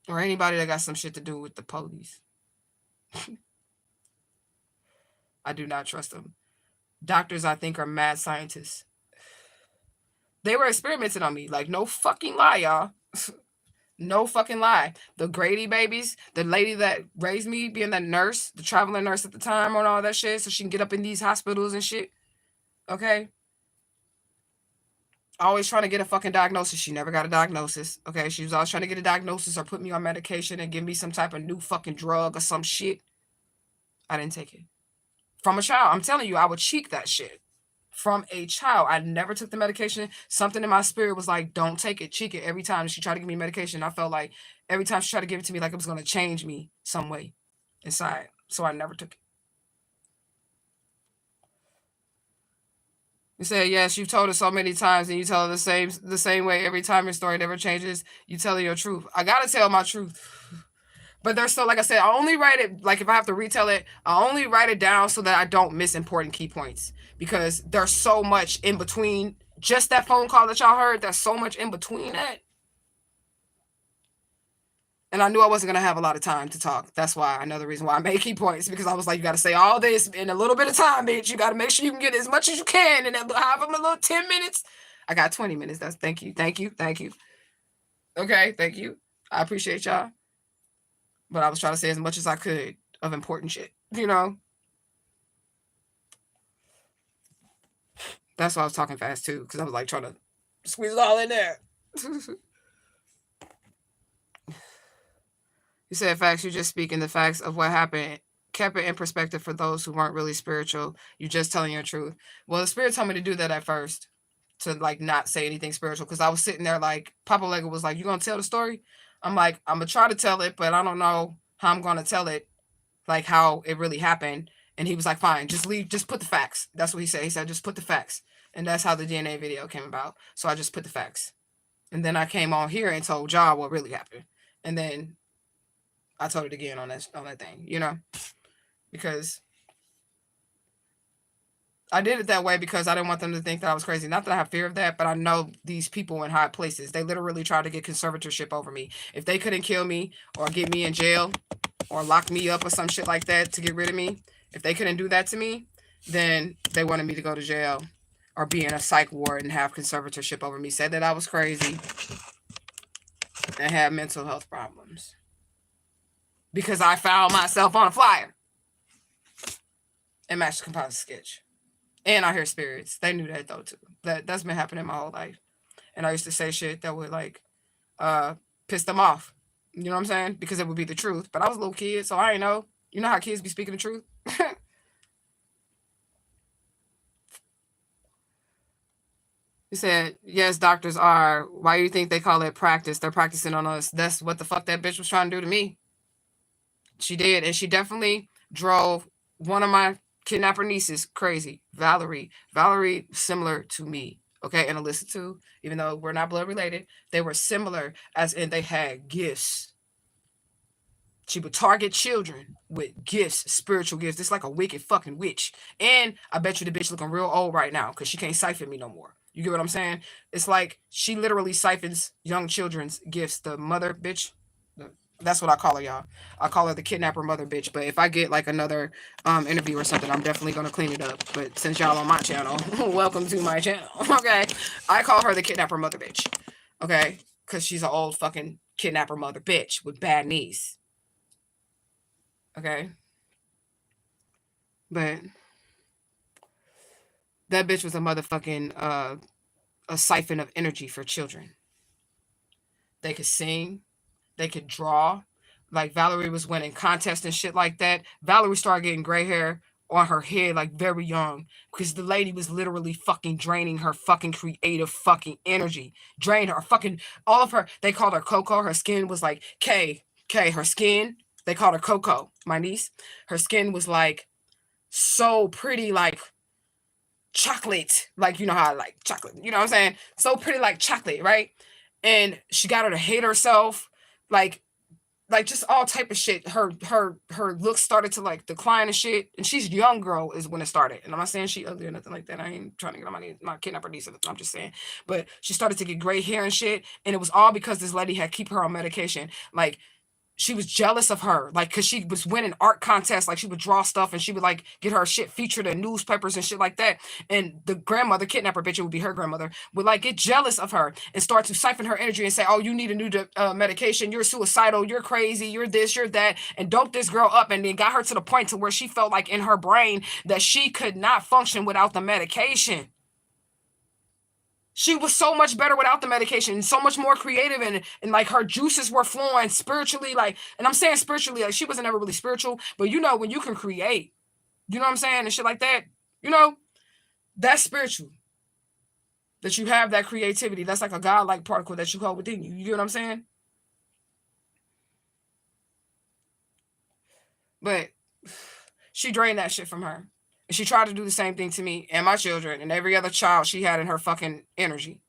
Speaker 1: Or anybody that got some shit to do with the police. I do not trust them. Doctors, I think, are mad scientists. They were experimenting on me. Like, no fucking lie, y'all. No fucking lie. The Grady babies, the lady that raised me, being that nurse, the traveling nurse at the time and all that shit, so she can get up in these hospitals and shit. Okay? Always trying to get a fucking diagnosis. She never got a diagnosis. Okay? She was always trying to get a diagnosis or put me on medication and give me some type of new fucking drug or some shit. I didn't take it. From a child. I'm telling you, I would cheek that shit. From a child. I never took the medication. Something in my spirit was like, don't take it. Cheek it. Every time she tried to give me medication, I felt like every time she tried to give it to me, like it was going to change me some way inside. So I never took it. You say, yes, you've told us so many times, and you tell it the same way every time. Your story never changes. You tell your truth. I gotta tell my truth. But there's still, like I said, I only write it, like if I have to retell it, I only write it down so that I don't miss important key points. Because there's so much in between just that phone call that y'all heard. There's so much in between that. And I knew I wasn't going to have a lot of time to talk. That's why, another reason why I made key points, because I was like, you got to say all this in a little bit of time, bitch. You got to make sure you can get as much as you can. And then have them a little 10 minutes. I got 20 minutes. That's thank you. Thank you. Thank you. Okay. Thank you. I appreciate y'all. But I was trying to say as much as I could of important shit, you know? That's why I was talking fast too, because I was like trying to squeeze it all in there. You said facts, you're just speaking the facts of what happened. Kept it in perspective for those who weren't really spiritual. You're just telling your truth. Well, the spirit told me to do that at first, to like not say anything spiritual, because I was sitting there like, Papa Lego was like, you gonna tell the story? I'm like, I'm gonna try to tell it, but I don't know how I'm gonna tell it, like how it really happened. And he was like, fine, just put the facts. That's what he said. He said, just put the facts. And that's how the DNA video came about. So I just put the facts. And then I came on here and told y'all what really happened. And then I told it again on that thing, you know, because I did it that way because I didn't want them to think that I was crazy. Not that I have fear of that, but I know these people in high places. They literally tried to get conservatorship over me. If they couldn't kill me or get me in jail or lock me up or some shit like that to get rid of me, if they couldn't do that to me, then they wanted me to go to jail or be in a psych ward and have conservatorship over me. Said that I was crazy and had mental health problems because I found myself on a flyer and matched the composite sketch. And I hear spirits. They knew that though too. That's been happening my whole life. And I used to say shit that would like piss them off. You know what I'm saying? Because it would be the truth. But I was a little kid, so I ain't know. You know how kids be speaking the truth? He said, yes, doctors are. Why do you think they call it practice? They're practicing on us. That's what the fuck that bitch was trying to do to me. She did. And she definitely drove one of my kidnapper nieces crazy. Valerie, similar to me, okay, and Alyssa too, even though we're not blood related. They were similar, as in they had gifts. She would target children with gifts, spiritual gifts. It's like a wicked fucking witch. And I bet you the bitch looking real old right now because she can't siphon me no more. You get what I'm saying? It's like she literally siphons young children's gifts. The mother bitch. That's what I call her, y'all. I call her the kidnapper mother bitch. But if I get like another interview or something, I'm definitely gonna clean it up. But since y'all on my channel, welcome to my channel. Okay, I call her the kidnapper mother bitch. Okay, because she's an old fucking kidnapper mother bitch with bad knees. Okay, but that bitch was a motherfucking a siphon of energy for children. They could sing. They could draw. Like Valerie was winning contests and shit like that. Valerie started getting gray hair on her head like very young because the lady was literally fucking draining her fucking creative fucking energy. Drained her fucking all of her. They called her Coco. Her skin was like K. Her skin. They called her Coco, my niece. Her skin was like so pretty, like chocolate. Like, you know how I like chocolate. You know what I'm saying? So pretty like chocolate, right? And she got her to hate herself. Like just all type of shit. Her looks started to like decline and shit. And she's a young girl is when it started. And I'm not saying she ugly or nothing like that. I ain't trying to get on my kidnapper niece. I'm just saying. But she started to get gray hair and shit. And it was all because this lady had keep her on medication. Like she was jealous of her, like, because she was winning art contests. Like, she would draw stuff and she would, like, get her shit featured in newspapers and shit like that. And the grandmother, kidnapper bitch, it would be her grandmother, would, like, get jealous of her and start to siphon her energy and say, oh, you need a new medication. You're suicidal. You're crazy. You're this. You're that. And dope this girl up and then got her to the point to where she felt like in her brain that she could not function without the medication. She was so much better without the medication, so much more creative, and like her juices were flowing spiritually. Like, and I'm saying spiritually, like she wasn't ever really spiritual, but you know, when you can create, you know what I'm saying, and shit like that, you know, that's spiritual. That you have that creativity. That's like a godlike particle that you hold within you. You get what I'm saying? But she drained that shit from her. And she tried to do the same thing to me and my children and every other child she had in her fucking energy.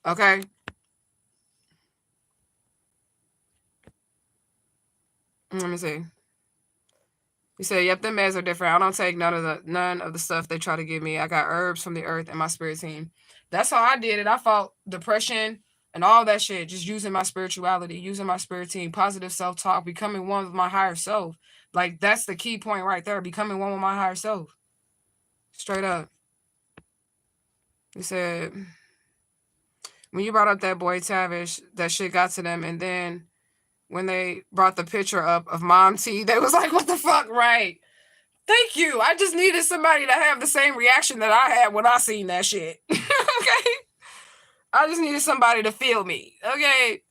Speaker 1: Okay? Let me see. You say, yep, them meds are different. I don't take none of the stuff they try to give me. I got herbs from the earth and my spirit team. That's how I did it. I fought depression and all that shit, just using my spirituality, using my spirit team, positive self-talk, becoming one with my higher self. Like, that's the key point right there, becoming one with my higher self. Straight up. He said, when you brought up that boy Tavish, that shit got to them, and then when they brought the picture up of Mom T, they was like, what the fuck, right? Thank you. I just needed somebody to have the same reaction that I had when I seen that shit. Okay? I just needed somebody to feel me. Okay?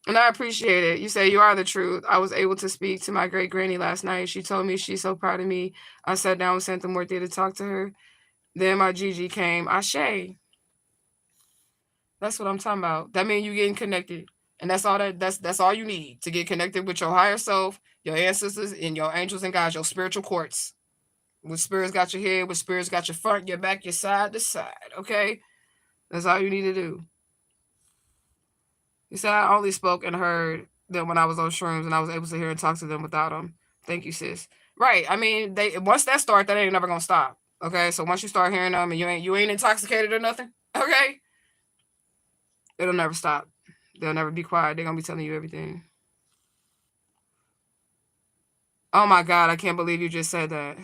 Speaker 1: And I appreciate it. You say you are the truth. I was able to speak to my great granny last night. She told me she's so proud of me. I sat down with Santa Morte to talk to her. Then my Gigi came. Ashe. That's what I'm talking about. That means you getting connected. And that's all you need to get connected with your higher self, your ancestors, and your angels and guides, your spiritual courts. With spirits got your head, with spirits got your front, your back, your side to side. Okay? That's all you need to do. He said, I only spoke and heard them when I was on shrooms and I was able to hear and talk to them without them. Thank you, sis. Right. I mean, they once that start, that ain't never gonna stop. Okay. So once you start hearing them and you ain't intoxicated or nothing, okay, it'll never stop. They'll never be quiet. They're gonna be telling you everything. Oh my God, I can't believe you just said that.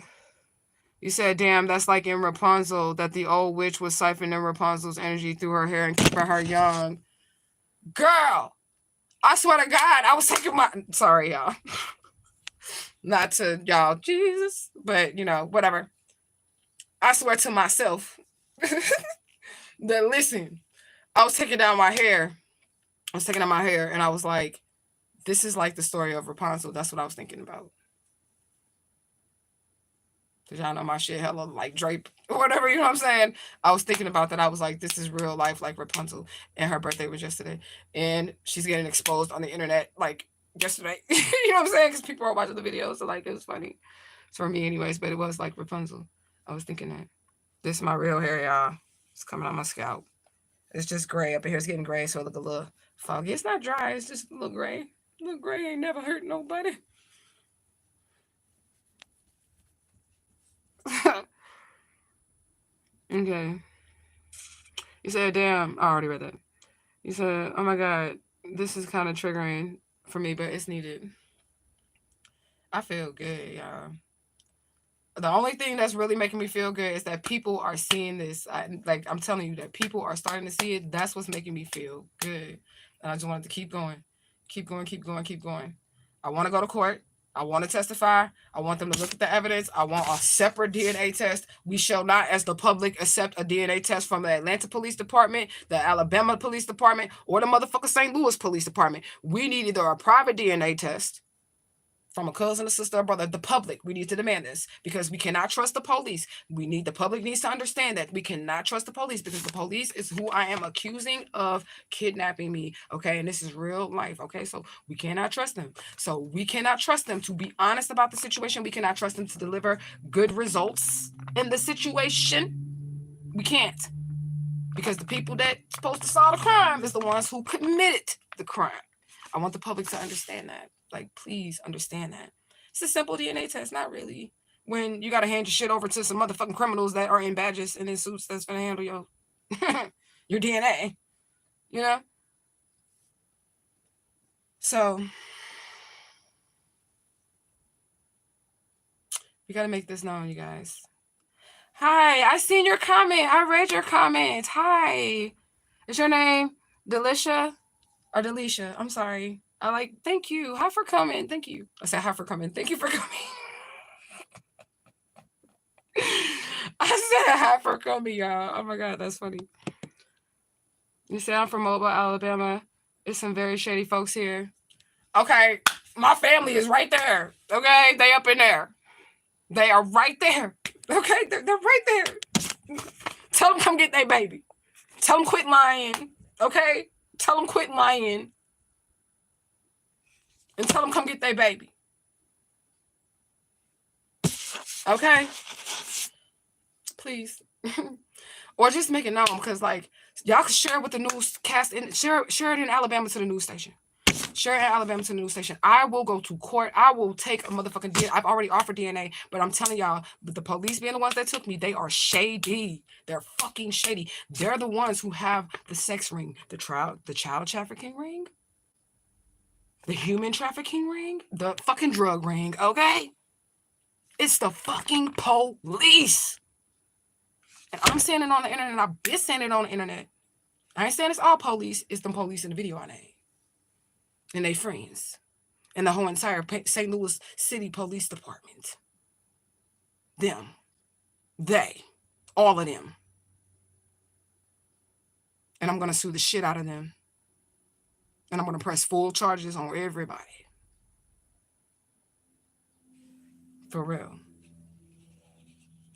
Speaker 1: You said, damn, that's like in Rapunzel, that the old witch was siphoning Rapunzel's energy through her hair and keeping her young. Girl, I swear to God, I was taking my... Sorry, y'all. Not to y'all, Jesus, but, you know, whatever. I swear to myself that, listen, I was taking down my hair. I was taking down my hair, and I was like, this is like the story of Rapunzel. That's what I was thinking about. Because y'all know my shit hella like drape or whatever, you know what I'm saying? I was thinking about that. I was like, this is real life like Rapunzel. And her birthday was yesterday. And she's getting exposed on the internet like yesterday. You know what I'm saying? Because people are watching the videos. So like, it was funny. It's for me anyways, but it was like Rapunzel. I was thinking that. This is my real hair, y'all. It's coming on my scalp. It's just gray. Up in here it's getting gray, so it look a little foggy. It's not dry. It's just a little gray. A little gray ain't never hurt nobody. Okay. You said, damn, I already read that. You said, oh my God, this is kind of triggering for me, but it's needed. I feel good, y'all. The only thing that's really making me feel good is that people are seeing this. I'm telling you that people are starting to see it. That's what's making me feel good. And I just wanted to keep going. Keep going, keep going, keep going. I want to go to court. I want to testify. I want them to look at the evidence. I want a separate DNA test. We shall not, as the public, accept a DNA test from the Atlanta Police Department, the Alabama Police Department, or the motherfucker St. Louis Police Department. We need either a private DNA test from a cousin, a sister, a brother, the public. We need to demand this because we cannot trust the police. The public needs to understand that we cannot trust the police because the police is who I am accusing of kidnapping me. Okay. And this is real life. Okay. So we cannot trust them. So we cannot trust them to be honest about the situation. We cannot trust them to deliver good results in the situation. We can't, because the people that's supposed to solve the crime is the ones who committed the crime. I want the public to understand that. Like, please understand that. It's a simple DNA test, not really. When you got to hand your shit over to some motherfucking criminals that are in badges and in suits that's going to handle your DNA, you know? So, we got to make this known, you guys. Hi, I seen your comment. I read your comment. Hi. Is your name Delicia or Delisha? I'm sorry. Thank you. Hi for coming. Thank you. I said hi for coming. Thank you for coming. I said hi for coming, y'all. Oh my God, that's funny. You say I'm from Mobile, Alabama. There's some very shady folks here. Okay, my family is right there. Okay, they up in there. They are right there. Okay, they're right there. Tell them come get their baby. Tell them quit lying. Okay, tell them quit lying. And tell them come get their baby. Okay? Please. Or just make it known, because like y'all can share it with the newscast and share it in Alabama to the news station. Share it in Alabama to the news station. I will go to court. I will take a motherfucking DNA. I've already offered DNA, but I'm telling y'all, the police being the ones that took me, they are shady. They're fucking shady. They're the ones who have the sex ring, the child trafficking ring, the human trafficking ring, the fucking drug ring, okay? It's the fucking police. And I'm saying it on the internet. I've been saying it on the internet. I ain't saying it's all police. It's the police in the video I made. And they friends. And the whole entire St. Louis City Police Department. Them. They. All of them. And I'm going to sue the shit out of them. And I'm going to press full charges on everybody. For real.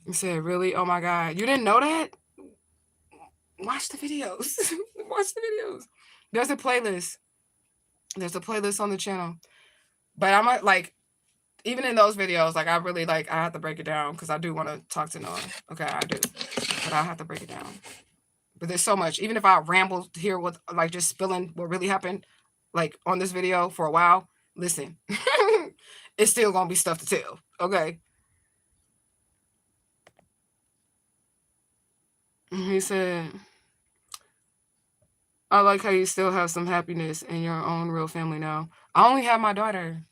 Speaker 1: You said, really? Oh my God. You didn't know that? Watch the videos. Watch the videos. There's a playlist. There's a playlist on the channel. But I'm like, even in those videos, like I really I have to break it down because I do want to talk to Noah. Okay, I do. But I have to break it down. But there's so much. Even if I ramble here with like just spilling what really happened, like on this video for a while, listen. it's still gonna be stuff to tell. Okay. He said, I like how you still have some happiness in your own real family now. I only have my daughter.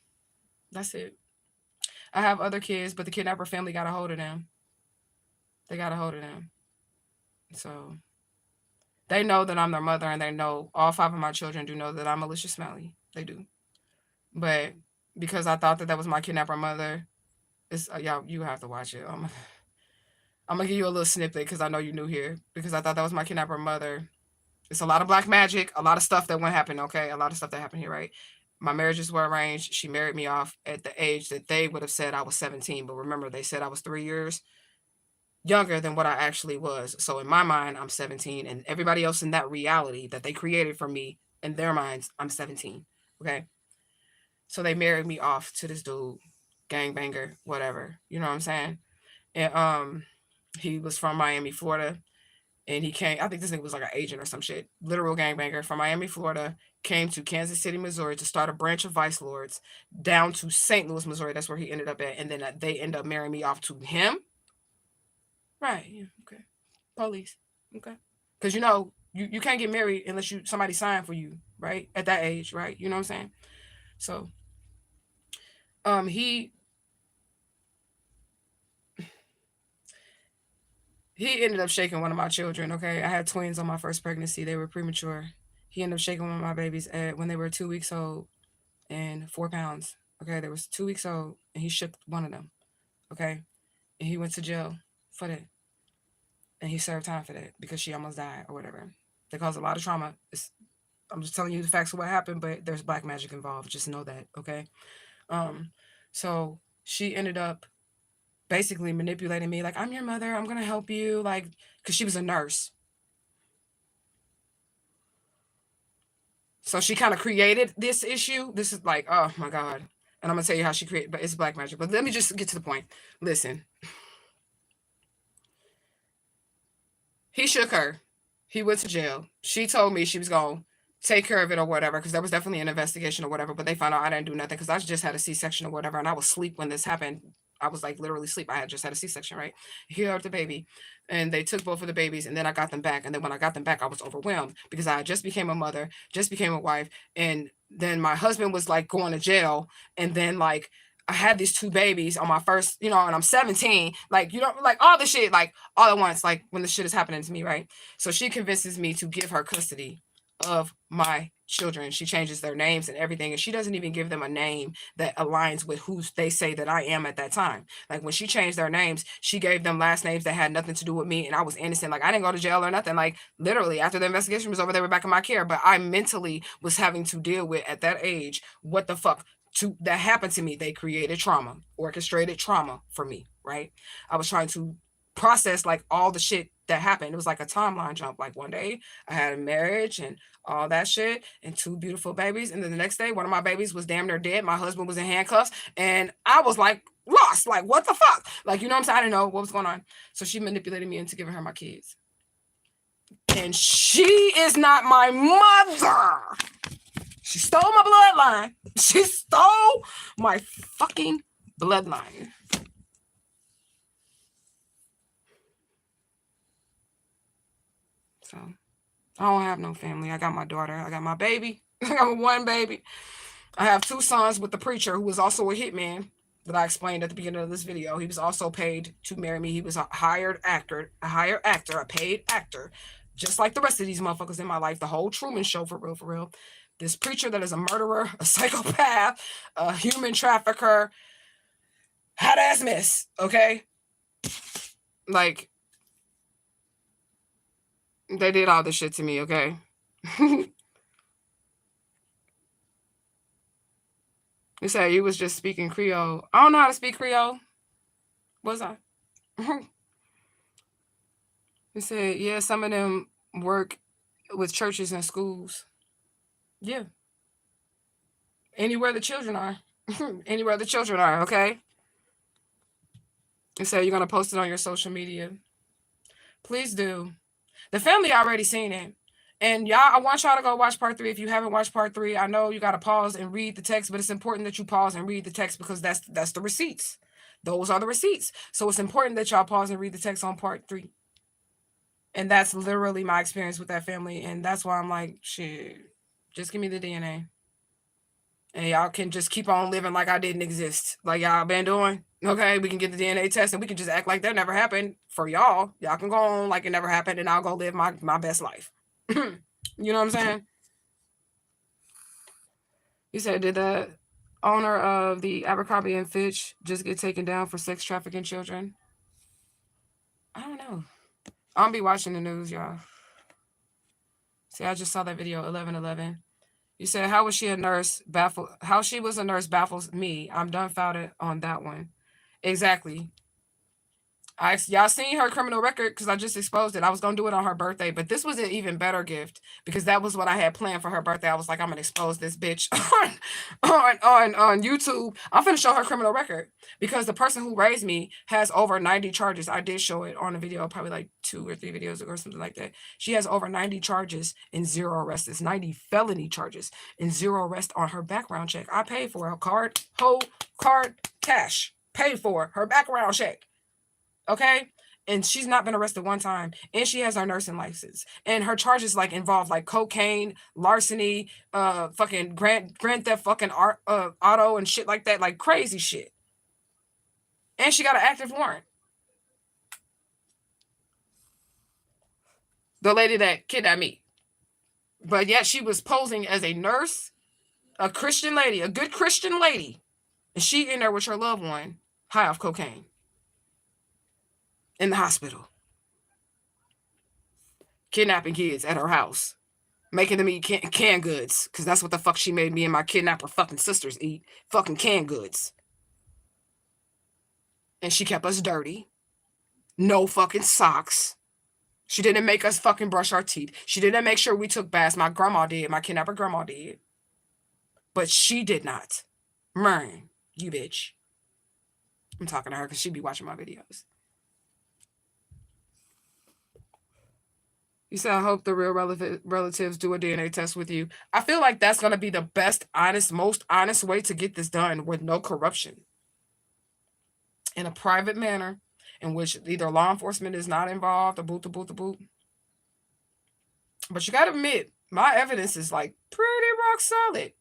Speaker 1: That's it. I have other kids, but the kidnapper family got a hold of them. They got a hold of them. So they know that I'm their mother, and they know all 5 of my children do know that I'm Alicia Smalley. They do. But because I thought that that was my kidnapper mother, it's y'all, you have to watch it. I'm gonna give you a little snippet because I know you're new here. Because I thought that was my kidnapper mother. It's a lot of black magic, a lot of stuff that went happen. Okay, a lot of stuff that happened here, right? My marriages were arranged. She married me off at the age that they would have said I was 17, but remember they said I was 3 years younger than what I actually was. So in my mind, I'm 17, and everybody else in that reality that they created for me, in their minds, I'm 17. Okay. So they married me off to this dude, gangbanger, whatever. You know what I'm saying? And he was from Miami, Florida. And he came, I think this nigga was like an agent or some shit. Literal gangbanger from Miami, Florida, came to Kansas City, Missouri to start a branch of Vice Lords down to St. Louis, Missouri. That's where he ended up at. And then they end up marrying me off to him. Right. Yeah. Okay. Police. Okay. Because you know, you can't get married unless somebody signed for you, right? At that age, right? You know what I'm saying? So he ended up shaking one of my children. Okay. I had twins on my first pregnancy. They were premature. He ended up shaking one of my babies when they were 2 weeks old and 4 pounds. Okay. They was 2 weeks old and he shook one of them. Okay. And he went to jail for that. And he served time for that because she almost died or whatever. They caused a lot of trauma. I'm just telling you the facts of what happened, but there's black magic involved. Just know that. Okay. So she ended up basically manipulating me. Like, I'm your mother. I'm going to help you. Like, because she was a nurse. So she kind of created this issue. This is like, oh my God. And I'm going to tell you how she created, but it's black magic. But let me just get to the point. Listen. He shook her. He went to jail. She told me she was going to take care of it or whatever, because there was definitely an investigation or whatever, but they found out I didn't do nothing because I just had a C-section or whatever, and I was asleep when this happened. I was like literally asleep. I had just had a C-section, right? He held the baby, and they took both of the babies, and then I got them back. And then when I got them back, I was overwhelmed because I just became a mother, just became a wife, and then my husband was like going to jail, and then like I had these 2 babies on my first, and I'm 17, like, like all the shit, like all at once, like when the shit is happening to me, right? So she convinces me to give her custody of my children. She changes their names and everything, and she doesn't even give them a name that aligns with who they say that I am at that time. Like when she changed their names, she gave them last names that had nothing to do with me, and I was innocent. Like I didn't go to jail or nothing. Like literally after the investigation was over, they were back in my care, but I mentally was having to deal with at that age what the fuck that happened to me. They created trauma, orchestrated trauma for me, right? I was trying to process like all the shit that happened. It was like a timeline jump. Like one day I had a marriage and all that shit and 2 beautiful babies, and then the next day one of my babies was damn near dead. My husband was in handcuffs, and I was like lost, like what the fuck, like, you know what I'm saying? I didn't know what was going on. So she manipulated me into giving her my kids, and she is not my mother. She stole my bloodline. She stole my fucking bloodline. So I don't have no family. I got my daughter. I got my baby. I got one baby. I have 2 sons with the preacher who was also a hitman that I explained at the beginning of this video. He was also paid to marry me. He was a hired actor, a paid actor, just like the rest of these motherfuckers in my life. The whole Truman Show, for real, for real. This preacher that is a murderer, a psychopath, a human trafficker, hot ass mess, okay? Like, they did all this shit to me, okay? He said you was just speaking Creole. I don't know how to speak Creole. Was I? He said, yeah, some of them work with churches and schools. Yeah. Anywhere the children are. Anywhere the children are, okay? He said you're going to post it on your social media. Please do. The family already seen it. And y'all, I want y'all to go watch part 3. If you haven't watched part 3, I know you got to pause and read the text, but it's important that you pause and read the text because that's the receipts. Those are the receipts. So it's important that y'all pause and read the text on part 3. And that's literally my experience with that family. And that's why I'm like, shit, just give me the DNA. And y'all can just keep on living like I didn't exist. Like y'all been doing. Okay, we can get the DNA test and we can just act like that never happened for y'all. Y'all can go on like it never happened and I'll go live my best life. You know what I'm saying? You said, did the owner of the Abercrombie and Fitch just get taken down for sex trafficking children? I don't know. I'll be watching the news, y'all. See, I just saw that video, 11/11. You said, how was she a nurse? How she was a nurse baffles me. I'm dumbfounded on that one. Exactly. Y'all seen her criminal record because I just exposed it. I was gonna do it on her birthday, but this was an even better gift because that was what I had planned for her birthday. I was like, I'm gonna expose this bitch on YouTube. I'm gonna show her criminal record because the person who raised me has over 90 charges. I did show it on a video, probably like 2 or 3 videos ago or something like that. She has over 90 charges and 0 arrests. It's 90 felony charges and 0 arrest on her background check. I paid for her whole card, cash. Paid for her background check. Okay, and she's not been arrested one time, and she has her nursing license, and her charges like involve like cocaine, larceny, fucking grand theft, fucking auto and shit like that, like crazy shit. And she got an active warrant. The lady that kidnapped me, but yet she was posing as a nurse, a Christian lady, a good Christian lady, and she in there with her loved one, high off cocaine. In the hospital. Kidnapping kids at her house. Making them eat canned goods. Because that's what the fuck she made me and my kidnapper fucking sisters eat. Fucking canned goods. And she kept us dirty. No fucking socks. She didn't make us fucking brush our teeth. She didn't make sure we took baths. My grandma did. My kidnapper grandma did. But she did not. Man, you bitch. I'm talking to her because she be watching my videos. You said, I hope the real relatives do a DNA test with you. I feel like that's going to be the best, most honest way to get this done with no corruption. In a private manner, in which either law enforcement is not involved, a boot. But you got to admit, my evidence is like pretty rock solid.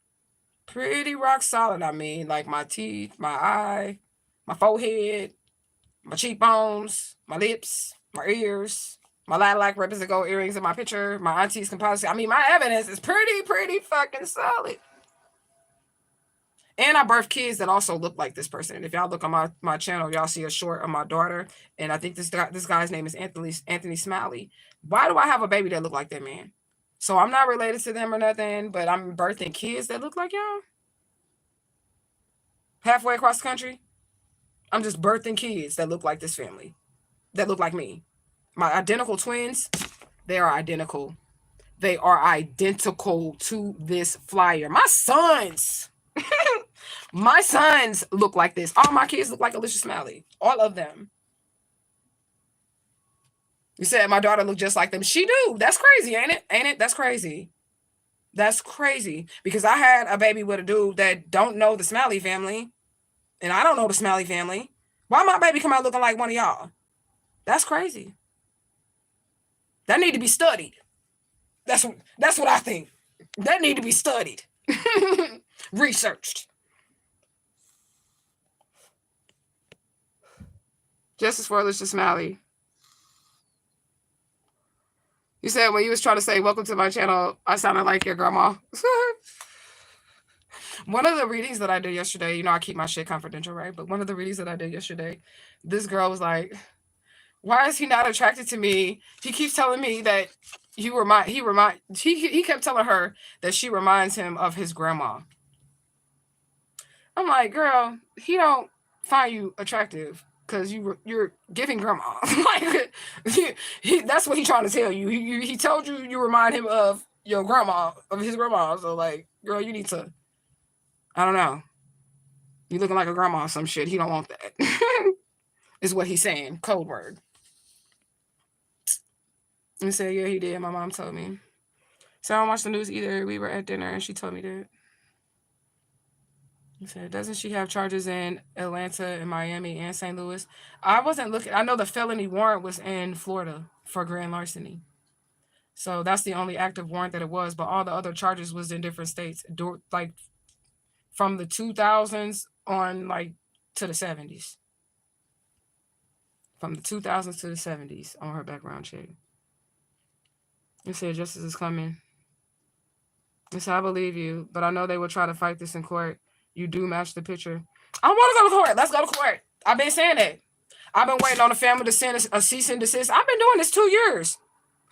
Speaker 1: Pretty rock solid. I mean, like my teeth, my eye, my forehead, my cheekbones, my lips, my ears. My lilac represent gold earrings in my picture. My auntie's composite. I mean, my evidence is pretty fucking solid. And I birthed kids that also look like this person. And if y'all look on my channel, y'all see a short of my daughter. And I think this guy's name is Anthony Smiley. Why do I have a baby that look like that man? So I'm not related to them or nothing, but I'm birthing kids that look like y'all. Halfway across the country. I'm just birthing kids that look like this family. That look like me. My identical twins, they are identical. They are identical to this flyer. My sons, my sons look like this. All my kids look like Alicia Smiley. All of them. You said my daughter looked just like them. She do. That's crazy, ain't it? Ain't it? That's crazy. That's crazy. Because I had a baby with a dude that don't know the Smiley family. And I don't know the Smiley family. Why my baby come out looking like one of y'all? That's crazy. That need to be studied. That's what I think. That need to be studied. Researched. Justice for Alicia Smiley. You said when you was trying to say, welcome to my channel, I sounded like your grandma. One of the readings that I did yesterday, you know, I keep my shit confidential, right? But one of the readings that I did yesterday, this girl was like, why is he not attracted to me? He keeps telling me that he kept telling her that she reminds him of his grandma. I'm like, girl, he don't find you attractive because you're giving grandma. Like, that's what he's trying to tell you. He told you remind him of your grandma, of his grandma. So like, girl, you need to, I don't know. You looking like a grandma or some shit. He don't want that. Is what he's saying. Code word. And said, yeah, he did. My mom told me. So I don't watch the news either. We were at dinner and she told me that. He said, doesn't she have charges in Atlanta and Miami and St. Louis? I wasn't looking. I know the felony warrant was in Florida for grand larceny. So that's the only active warrant that it was. But all the other charges was in different states. Like from the 2000s on like to the 70s. From the 2000s to the 70s on her background check. He said, justice is coming. He said, I believe you, but I know they will try to fight this in court. You do match the picture. I don't want to go to court. Let's go to court. I've been saying that. I've been waiting on the family to send a cease and desist. I've been doing this 2 years.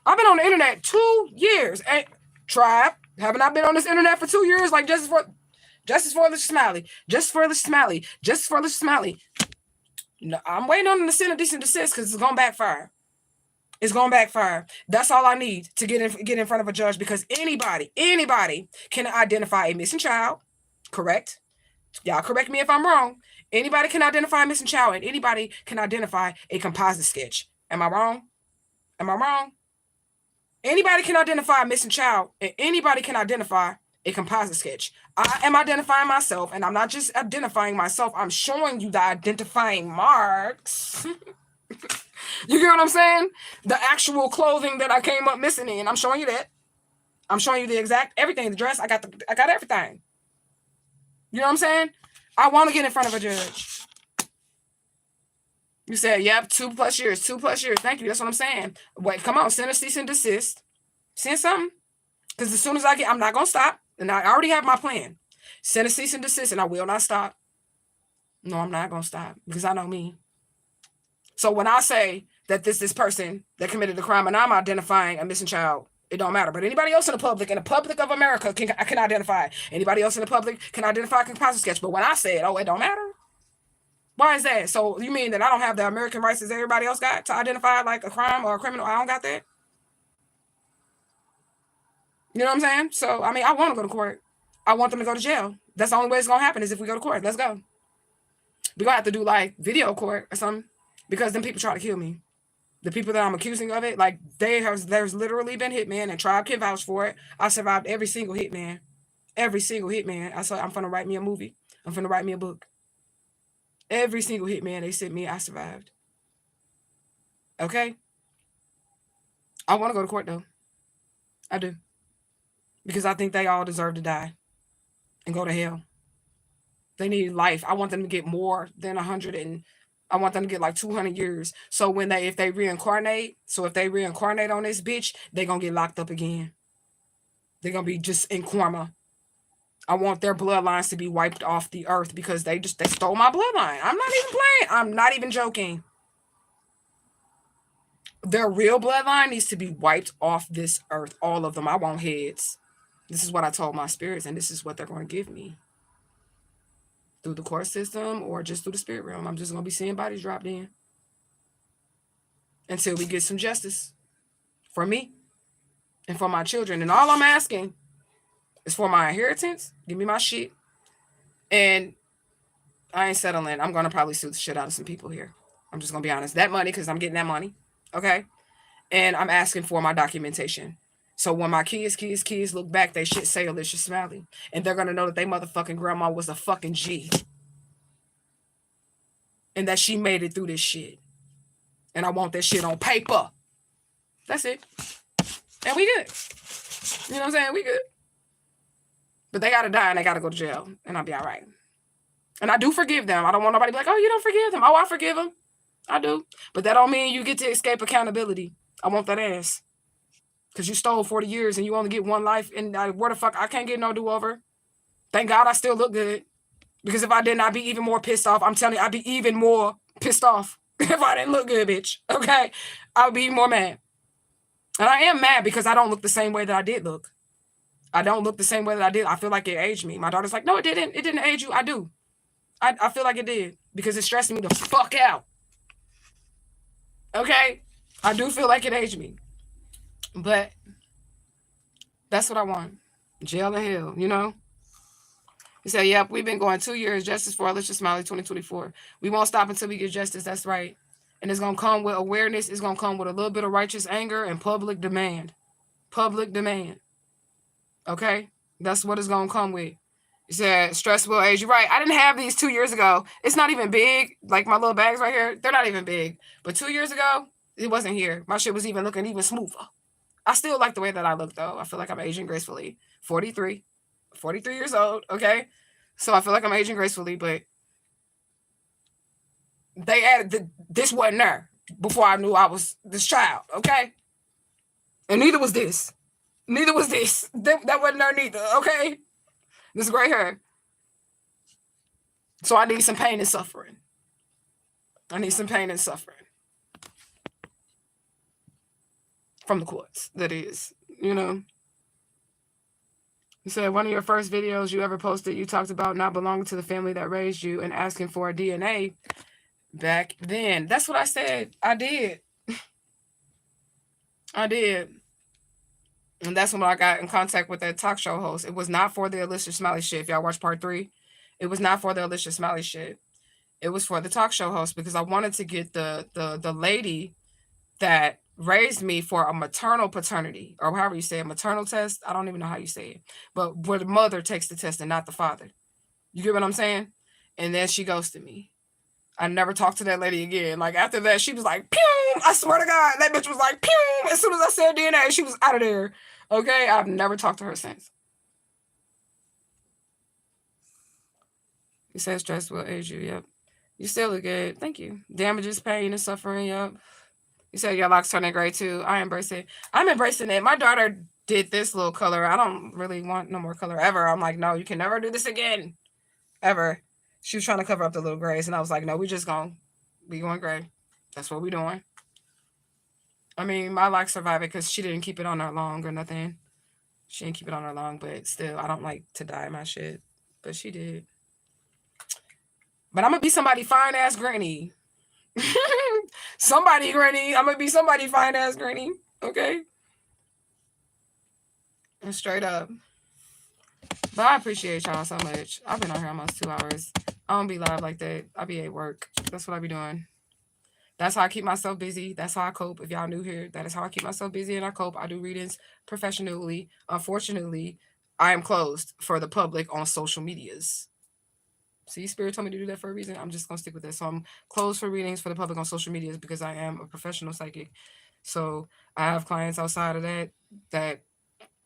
Speaker 1: I've been on the internet 2 years. And tribe, haven't I been on this internet for 2 years? Like justice for the Smiley. Justice for the Smiley. Justice for the Smiley. No, I'm waiting on them to send a cease and desist because it's going to backfire. It's going to backfire. That's all I need to get in front of a judge, because anybody can identify a missing child. Correct? Y'all correct me if I'm wrong. Anybody can identify a missing child, and anybody can identify a composite sketch. Am I wrong? Am I wrong? Anybody can identify a missing child, and anybody can identify a composite sketch. I am identifying myself, and I'm not just identifying myself. I'm showing you the identifying marks. You get what I'm saying? The actual clothing that I came up missing in. I'm showing you that. I'm showing you the exact everything. The dress. I got everything. You know what I'm saying? I want to get in front of a judge. You said, yep, 2+ years. 2+ years. Thank you. That's what I'm saying. Wait, come on. Send a cease and desist. Send something. Because as soon as I'm not going to stop. And I already have my plan. Send a cease and desist, and I will not stop. No, I'm not going to stop, because I know me. So when I say that this person that committed the crime, and I'm identifying a missing child, it don't matter. But anybody else in the public of America can identify. Anybody else in the public can identify a composite sketch. But when I say it, it don't matter. Why is that? So you mean that I don't have the American rights as everybody else got to identify like a crime or a criminal? I don't got that. You know what I'm saying? So, I mean, I want to go to court. I want them to go to jail. That's the only way it's going to happen is if we go to court. Let's go. We're going to have to do like video court or something, because then people try to kill me. The people that I'm accusing of it, like there's literally been hitmen, and Tribe can vouch for it. I survived every single hitman. Every single hitman. I'm going to write me a movie. I'm going to write me a book. Every single hitman they sent me, I survived. Okay? I want to go to court though. I do. Because I think they all deserve to die and go to hell. They need life. I want them to get more than 100, and I want them to get like 200 years. So if they reincarnate on this bitch, they're going to get locked up again. They're going to be just in karma. I want their bloodlines to be wiped off the earth, because they stole my bloodline. I'm not even playing. I'm not even joking. Their real bloodline needs to be wiped off this earth. All of them. I want heads. This is what I told my spirits, and this is what they're going to give me. Through the court system or just through the spirit realm. I'm just going to be seeing bodies dropped in. Until we get some justice. For me. And for my children. And all I'm asking is for my inheritance. Give me my shit. And I ain't settling. I'm going to probably sue the shit out of some people here. I'm just going to be honest. That money, because I'm getting that money. Okay? And I'm asking for my documentation. So when my kids look back, they shit say Alicia Smiley. And they're going to know that they motherfucking grandma was a fucking G. And that she made it through this shit. And I want that shit on paper. That's it. And we good. You know what I'm saying? We good. But they got to die and they got to go to jail. And I'll be all right. And I do forgive them. I don't want nobody to be like, oh, you don't forgive them. Oh, I forgive them. I do. But that don't mean you get to escape accountability. I want that ass. Because you stole 40 years and you only get one life. And where the fuck? I can't get no do-over. Thank God I still look good. Because if I didn't, I'd be even more pissed off. I'm telling you, I'd be even more pissed off if I didn't look good, bitch. Okay? I would be even more mad. And I am mad because I don't look the same way that I did look. I don't look the same way that I did. I feel like it aged me. My daughter's like, no, it didn't. It didn't age you. I do. I feel like it did. Because it stressed me the fuck out. Okay? I do feel like it aged me. But that's what I want. Jail and hell, you know? He said, yep, we've been going 2 years. Justice for Alicia Smiley 2024. We won't stop until we get justice. That's right. And it's going to come with awareness. It's going to come with a little bit of righteous anger and public demand. Public demand. Okay? That's what it's going to come with. You said stress will age. You're right. I didn't have these 2 years ago. It's not even big. Like my little bags right here, they're not even big. But 2 years ago, it wasn't here. My shit was even looking even smoother. I still like the way that I look, though. I feel like I'm aging gracefully. 43 years old, okay? So I feel like I'm aging gracefully, but they added this wasn't there before I knew I was this child, okay? And neither was this. Neither was this. That wasn't there neither, okay? This gray hair. So I need some pain and suffering. I need some pain and suffering. From the courts, that is, you know. You said one of your first videos you ever posted, you talked about not belonging to the family that raised you and asking for a DNA back then. That's what I said. I did. I did. And that's when I got in contact with that talk show host. It was not for the Alicia Smiley shit. If y'all watch part 3, it was not for the Alicia Smiley shit. It was for the talk show host because I wanted to get the lady that raised me for a maternal paternity, or however you say it, maternal test. I don't even know how you say it, but where the mother takes the test and not the father. You get what I'm saying? And then she ghosted me. I never talked to that lady again. Like after that, she was like, pew! I swear to God, that bitch was like, pew! As soon as I said DNA, she was out of there. Okay? I've never talked to her since. You said stress will age you. Yep. You still look good. Thank you. Damages, pain, and suffering. Yep. You said your locks turning gray too. I embrace it. I'm embracing it. My daughter did this little color. I don't really want no more color ever. I'm like, no, you can never do this again. Ever. She was trying to cover up the little grays. And I was like, no, we just we going gray. That's what we doing. I mean, my locks survived it because she didn't keep it on there long or nothing. She didn't keep it on there long, but still, I don't like to dye my shit. But she did. But I'm going to be somebody fine-ass granny. Somebody granny. I'm going to be somebody fine-ass granny. Okay? And straight up. But I appreciate y'all so much. I've been on here almost 2 hours. I don't be live like that. I be at work. That's what I be doing. That's how I keep myself busy. That's how I cope. If y'all new here, that is how I keep myself busy and I cope. I do readings professionally. Unfortunately, I am closed for the public on social medias. See, Spirit told me to do that for a reason. I'm just going to stick with this. So I'm closed for readings for the public on social medias because I am a professional psychic. So I have clients outside of that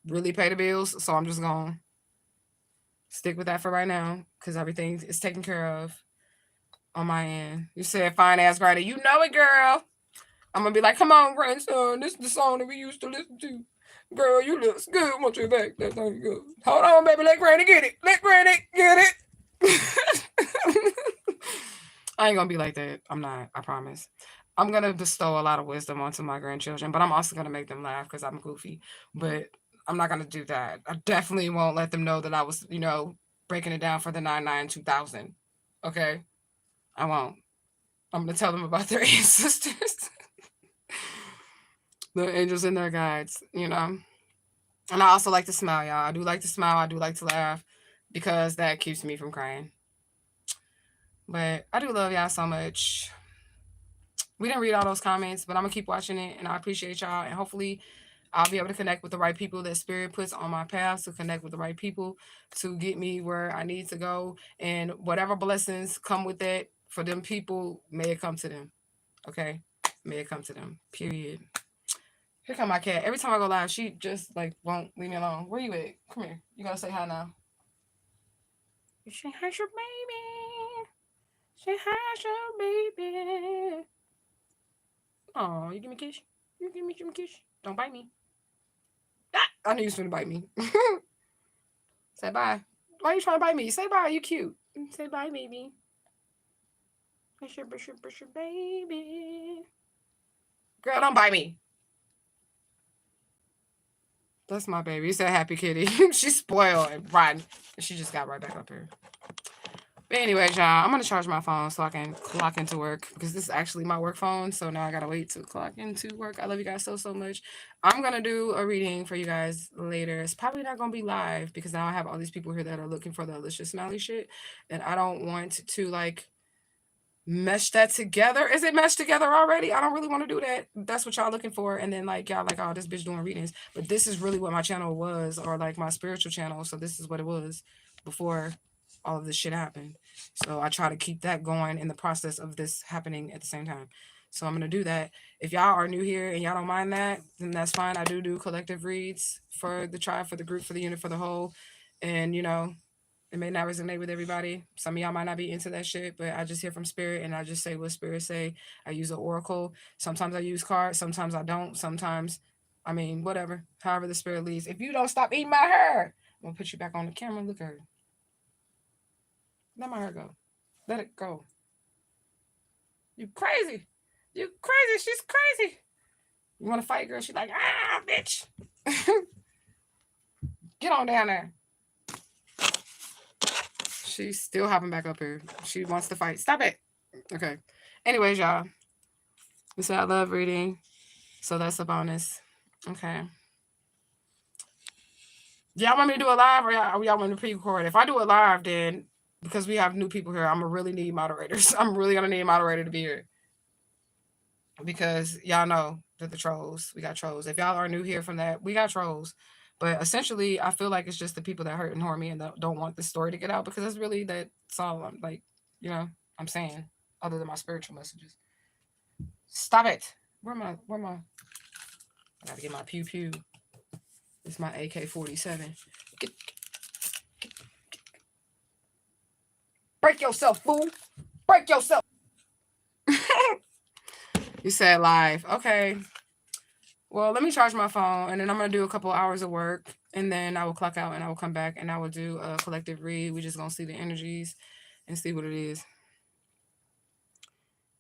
Speaker 1: really pay the bills. So I'm just going to stick with that for right now because everything is taken care of on my end. You said fine ass writer. You know it, girl. I'm going to be like, come on, grandson. This is the song that we used to listen to. Girl, you look good. Want you back. That's how you go. Hold on, baby. Let Granny get it. Let Granny get it. I ain't gonna be like that. I'm not. I promise. I'm gonna bestow a lot of wisdom onto my grandchildren, but I'm also gonna make them laugh because I'm goofy. But I'm not gonna do that. I definitely won't let them know that I was, breaking it down for the 99-2000. Okay, I won't. I'm gonna tell them about their ancestors, the angels and their guides. And I also like to smile, y'all. I do like to smile. I do like to laugh because that keeps me from crying. But I do love y'all so much. We didn't read all those comments, but I'm going to keep watching it, and I appreciate y'all. And hopefully I'll be able to connect with the right people that Spirit puts on my path, to connect with the right people to get me where I need to go. And whatever blessings come with that for them people, may it come to them. Okay? May it come to them. Period. Here come my cat. Every time I go live, she just won't leave me alone. Where you at? Come here. You got to say hi now. Say hi, your baby. Say hi, your baby. Oh, you give me a kiss? You give me some kiss? Don't bite me. Ah, I knew you was going to bite me. Say bye. Why are you trying to bite me? Say bye. You cute. Say bye, baby. Brush your baby. Girl, don't bite me. That's my baby. You said happy kitty. She's spoiled and rotten. She just got right back up here. But anyways, y'all, I'm going to charge my phone so I can clock into work because this is actually my work phone. So now I got to wait to clock into work. I love you guys so, so much. I'm going to do a reading for you guys later. It's probably not going to be live because now I have all these people here that are looking for the Alicia Smiley shit. And I don't want to mesh that together. Is it meshed together already? I don't really want to do that. That's what y'all looking for. And then like y'all like, oh, this bitch doing readings. But this is really what my channel was, or like my spiritual channel. So this is what it was before all of this shit happened. So I try to keep that going in the process of this happening at the same time. So I'm gonna do that. If y'all are new here and y'all don't mind that, then that's fine. I do collective reads for the tribe, for the group, for the unit, for the whole. And you know, it may not resonate with everybody. Some of y'all might not be into that shit, but I just hear from spirit and I just say what spirit say. I use an oracle. Sometimes I use cards. Sometimes I don't. Sometimes, I mean, whatever. However the spirit leads. If you don't stop eating my hair, I'm going to put you back on the camera. Look at her. Let my hair go. Let it go. You crazy. You crazy. She's crazy. You want to fight, girl? She's like, ah, bitch. Get on down there. She's still hopping back up here. She wants to fight. Stop it. Okay. Anyways, y'all. We said I love reading. So that's a bonus. Okay. Y'all want me to do a live or y'all want to pre-record? If I do a live, then because we have new people here, I'm going to really need moderators. I'm really going to need a moderator to be here. Because y'all know that the trolls, we got trolls. If y'all are new here from that, we got trolls. But essentially, I feel like it's just the people that hurt and harm me and don't want the story to get out, because it's really that's all I'm like, you know, I'm saying, other than my spiritual messages. Stop it. Where my, I gotta get my pew pew. It's my AK-47. Break yourself, fool. Break yourself. You said live. Okay. Well, let me charge my phone, and then I'm going to do a couple hours of work, and then I will clock out, and I will come back, and I will do a collective read. We're just going to see the energies and see what it is.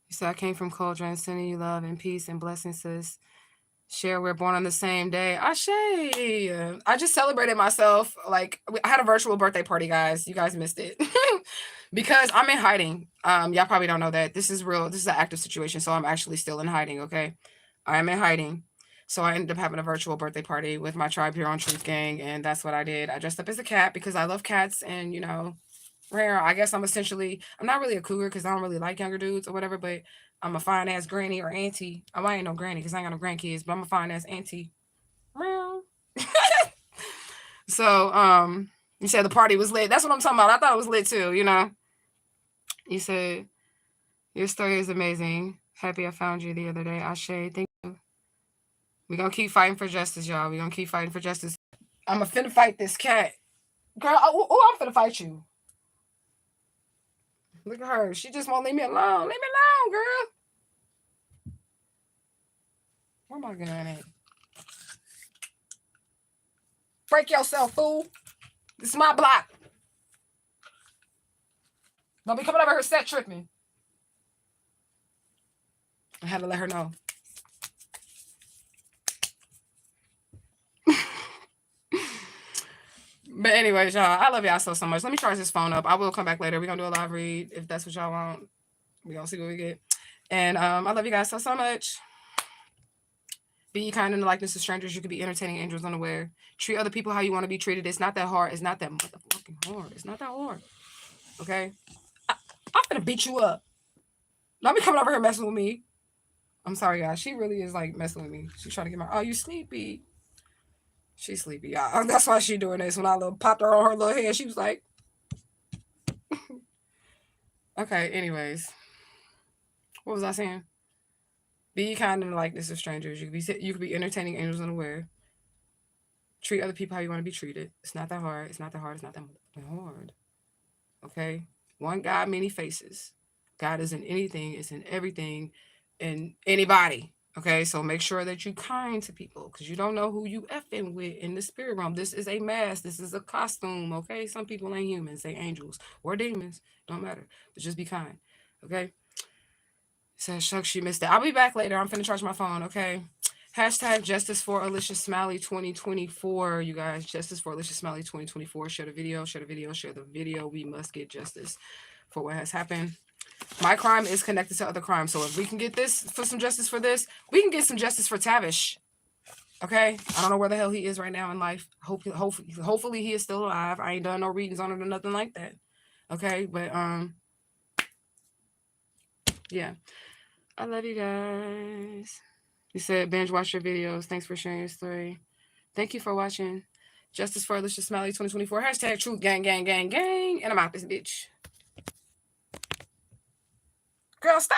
Speaker 1: You said, I came from Cauldron, sending you love and peace and blessings, sis. Share, we're born on the same day. Ashe. I just celebrated myself. Like, I had a virtual birthday party, guys. You guys missed it. Because I'm in hiding. Y'all probably don't know that. This is real. This is an active situation, so I'm actually still in hiding, okay? I'm in hiding. So I ended up having a virtual birthday party with my tribe here on Truth Gang, and that's what I did. I dressed up as a cat because I love cats, and, you know, rare. I guess I'm not really a cougar because I don't really like younger dudes or whatever, but I'm a fine-ass granny or auntie. Oh, I ain't no granny because I ain't got no grandkids, but I'm a fine-ass auntie. So, you said the party was lit. That's what I'm talking about. I thought it was lit too, you know? You said, your story is amazing. Happy I found you the other day. Ashe, thank you. We're going to keep fighting for justice, y'all. We're going to keep fighting for justice. I'm finna fight this cat. Girl, I'm finna fight you. Look at her. She just won't leave me alone. Leave me alone, girl. Where am I going at? Break yourself, fool. This is my block. Don't be coming over here set tripping. I had to let her know. But anyways, y'all, I love y'all so much. Let me charge this phone up. I will come back later. We're going to do a live read if that's what y'all want. We're going to see what we get. And I love you guys so much. Be kind in the likeness of strangers. You could be entertaining angels unaware. Treat other people how you want to be treated. It's not that hard. It's not that motherfucking hard. It's not that hard. Okay? I'm going to beat you up. Don't be coming over here messing with me. I'm sorry, guys. She really is like messing with me. She's trying to get my, oh, you sleepy. She's sleepy, y'all. That's why she doing this. When I popped her on her little head, she was like, okay, anyways. What was I saying? Be kind in the likeness of strangers. You could be entertaining angels unaware. Treat other people how you want to be treated. It's not that hard. It's not that hard. It's not that hard. Okay? One God, many faces. God is in anything. It's in everything. And anybody. Okay? So make sure that you're kind to people, because you don't know who you effing with in the spirit realm. This is a mask. This is a costume. Okay? Some people ain't humans. They angels or demons. Don't matter. But just be kind. Okay? Says, shucks, you missed it. I'll be back later. I'm finna charge my phone, okay? Hashtag Justice for Alicia Smiley 2024, you guys. Justice for Alicia Smiley 2024. Share the video, share the video, share the video. We must get justice for what has happened. My crime is connected to other crimes. So if we can get this for some justice for this, we can get some justice for Tavish. Okay? I don't know where the hell he is right now in life. Hopefully he is still alive. I ain't done no readings on it or nothing like that. Okay? But Yeah. I love you guys. You said binge watch your videos. Thanks for sharing your story. Thank you for watching. Justice for Alicia Smiley 2024. Hashtag truth gang, gang, gang, gang. And I'm out this bitch. Girl, stop.